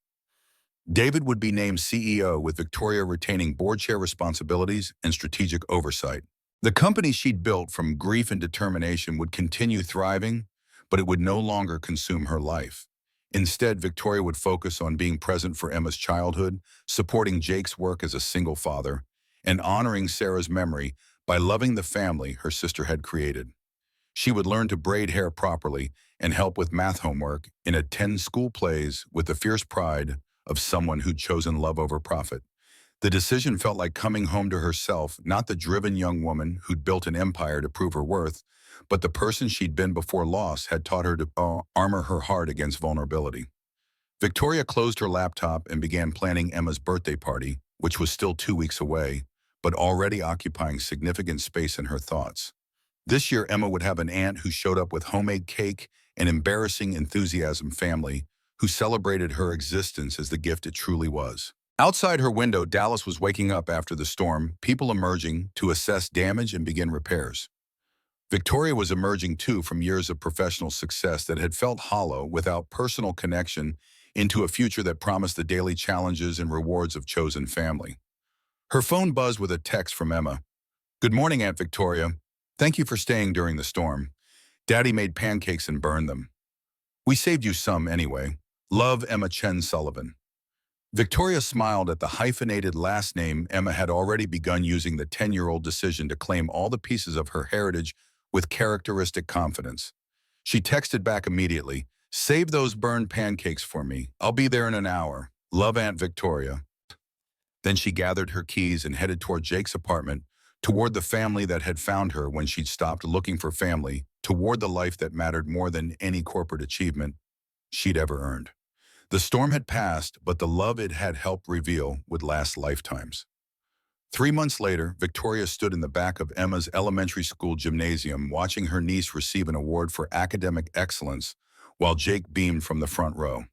David would be named CEO, with Victoria retaining board chair responsibilities and strategic oversight. The company she'd built from grief and determination would continue thriving, but it would no longer consume her life. Instead, Victoria would focus on being present for Emma's childhood, supporting Jake's work as a single father, and honoring Sarah's memory by loving the family her sister had created. She would learn to braid hair properly and help with math homework and attend school plays with the fierce pride of someone who'd chosen love over profit. The decision felt like coming home to herself, not the driven young woman who'd built an empire to prove her worth, but the person she'd been before loss had taught her to armor her heart against vulnerability. Victoria closed her laptop and began planning Emma's birthday party, which was still 2 weeks away, but already occupying significant space in her thoughts. This year, Emma would have an aunt who showed up with homemade cake and embarrassing enthusiasm family who celebrated her existence as the gift it truly was. Outside her window, Dallas was waking up after the storm, people emerging to assess damage and begin repairs. Victoria was emerging too from years of professional success that had felt hollow without personal connection into a future that promised the daily challenges and rewards of chosen family. Her phone buzzed with a text from Emma. "Good morning, Aunt Victoria. Thank you for staying during the storm. Daddy made pancakes and burned them. We saved you some anyway. Love, Emma Chen Sullivan." Victoria smiled at the hyphenated last name. Emma had already begun using the 10-year-old decision to claim all the pieces of her heritage with characteristic confidence. She texted back immediately, "Save those burned pancakes for me. I'll be there in an hour. Love, Aunt Victoria." Then she gathered her keys and headed toward Jake's apartment, toward the family that had found her when she'd stopped looking for family, toward the life that mattered more than any corporate achievement she'd ever earned. The storm had passed, but the love it had helped reveal would last lifetimes. 3 months later, Victoria stood in the back of Emma's elementary school gymnasium watching her niece receive an award for academic excellence while Jake beamed from the front row.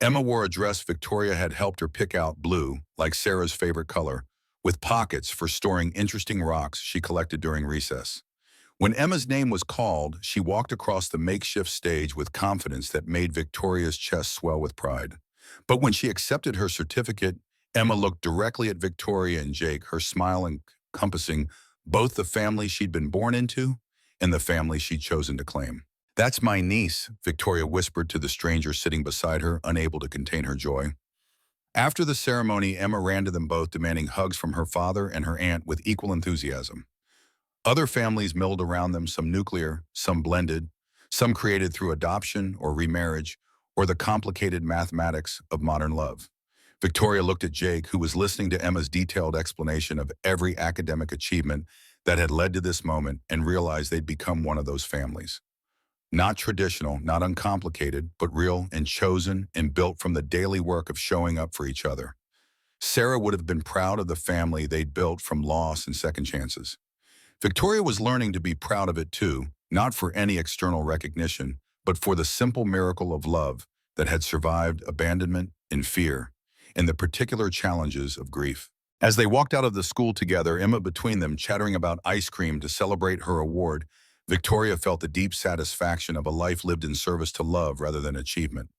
Emma wore a dress Victoria had helped her pick out, blue, like Sarah's favorite color, with pockets for storing interesting rocks she collected during recess. When Emma's name was called, she walked across the makeshift stage with confidence that made Victoria's chest swell with pride. But when she accepted her certificate, Emma looked directly at Victoria and Jake, her smile encompassing both the family she'd been born into and the family she'd chosen to claim. "That's my niece," Victoria whispered to the stranger sitting beside her, unable to contain her joy. After the ceremony, Emma ran to them both, demanding hugs from her father and her aunt with equal enthusiasm. Other families milled around them, some nuclear, some blended, some created through adoption or remarriage, or the complicated mathematics of modern love. Victoria looked at Jake, who was listening to Emma's detailed explanation of every academic achievement that had led to this moment, and realized they'd become one of those families. Not traditional, not uncomplicated, but real and chosen and built from the daily work of showing up for each other. Sarah would have been proud of the family they'd built from loss and second chances. Victoria was learning to be proud of it too, not for any external recognition, but for the simple miracle of love that had survived abandonment and fear, and the particular challenges of grief. As they walked out of the school together, Emma between them chattering about ice cream to celebrate her award, Victoria felt the deep satisfaction of a life lived in service to love rather than achievement.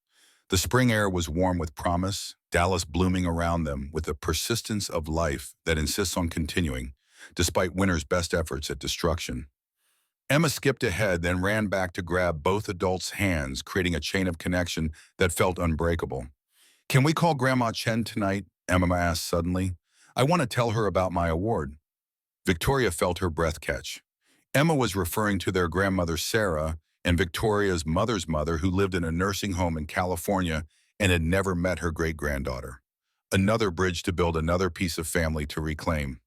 The spring air was warm with promise, Dallas blooming around them with the persistence of life that insists on continuing, despite winter's best efforts at destruction. Emma skipped ahead, then ran back to grab both adults' hands, creating a chain of connection that felt unbreakable. "Can we call Grandma Chen tonight?" Emma asked suddenly. "I want to tell her about my award." Victoria felt her breath catch. Emma was referring to their grandmother Sarah and Victoria's mother's mother, who lived in a nursing home in California and had never met her great-granddaughter. Another bridge to build, another piece of family to reclaim.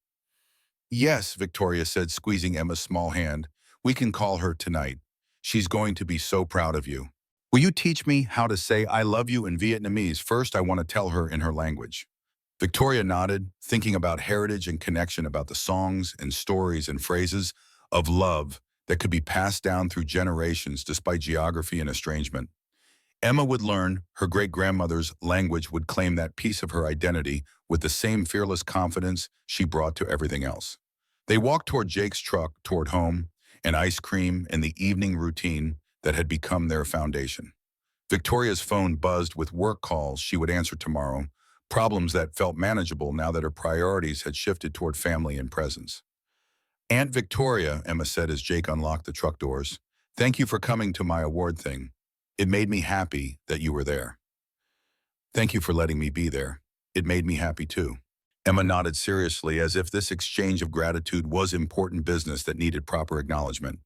"Yes," Victoria said, squeezing Emma's small hand. "We can call her tonight. She's going to be so proud of you. Will you teach me how to say I love you in Vietnamese? First, I want to tell her in her language." Victoria nodded, thinking about heritage and connection, about the songs and stories and phrases of love that could be passed down through generations despite geography and estrangement. Emma would learn her great-grandmother's language, would claim that piece of her identity with the same fearless confidence she brought to everything else. They walked toward Jake's truck, toward home, and ice cream, and the evening routine that had become their foundation. Victoria's phone buzzed with work calls she would answer tomorrow, problems that felt manageable now that her priorities had shifted toward family and presence. "Aunt Victoria," Emma said as Jake unlocked the truck doors, "thank you for coming to my award thing." It made me happy that you were there. Thank you for letting me be there. It made me happy too. Emma nodded seriously as if this exchange of gratitude was important business that needed proper acknowledgement.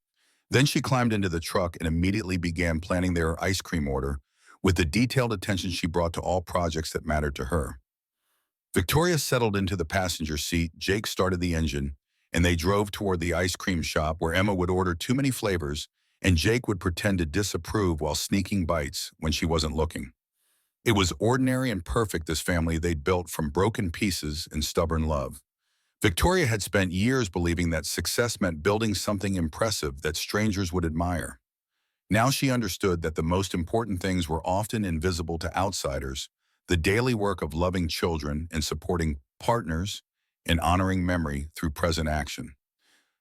Then she climbed into the truck and immediately began planning their ice cream order with the detailed attention she brought to all projects that mattered to her. Victoria settled into the passenger seat, Jake started the engine, and they drove toward the ice cream shop where Emma would order too many flavors and Jake would pretend to disapprove while sneaking bites when she wasn't looking. It was ordinary and perfect, this family they'd built from broken pieces and stubborn love. Victoria had spent years believing that success meant building something impressive that strangers would admire. Now she understood that the most important things were often invisible to outsiders, the daily work of loving children and supporting partners and honoring memory through present action.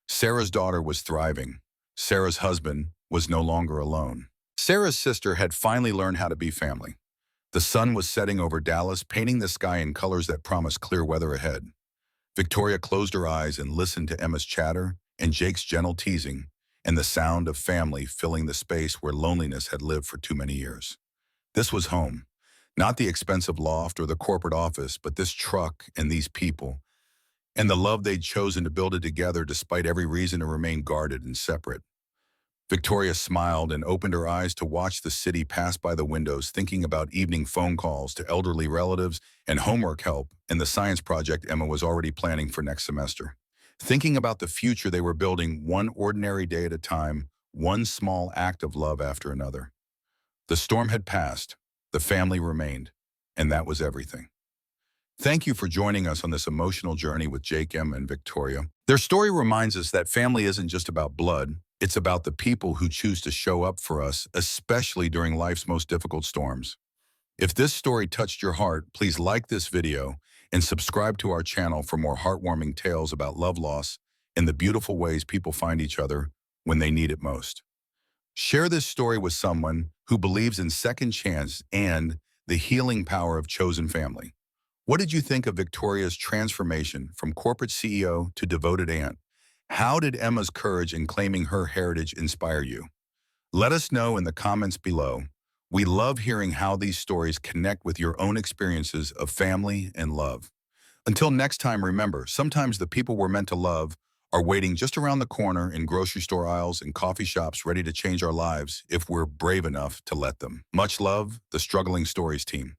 Sarah's daughter was thriving. Sarah's husband was no longer alone. Sarah's sister had finally learned how to be family. The sun was setting over Dallas, painting the sky in colors that promised clear weather ahead. Victoria closed her eyes and listened to Emma's chatter and Jake's gentle teasing and the sound of family filling the space where loneliness had lived for too many years. This was home, not the expensive loft or the corporate office, but this truck and these people, and the love they'd chosen to build it together despite every reason to remain guarded and separate. Victoria smiled and opened her eyes to watch the city pass by the windows, thinking about evening phone calls to elderly relatives and homework help and the science project Emma was already planning for next semester. Thinking about the future they were building one ordinary day at a time, one small act of love after another. The storm had passed, the family remained, and that was everything. Thank you for joining us on this emotional journey with Jake, Emma, and Victoria. Their story reminds us that family isn't just about blood, it's about the people who choose to show up for us, especially during life's most difficult storms. If this story touched your heart, please like this video and subscribe to our channel for more heartwarming tales about love loss and the beautiful ways people find each other when they need it most. Share this story with someone who believes in second chance and the healing power of chosen family. What did you think of Victoria's transformation from corporate CEO to devoted aunt? How did Emma's courage in claiming her heritage inspire you? Let us know in the comments below. We love hearing how these stories connect with your own experiences of family and love. Until next time, remember, sometimes the people we're meant to love are waiting just around the corner in grocery store aisles and coffee shops, ready to change our lives if we're brave enough to let them. Much love, the Struggling Stories team.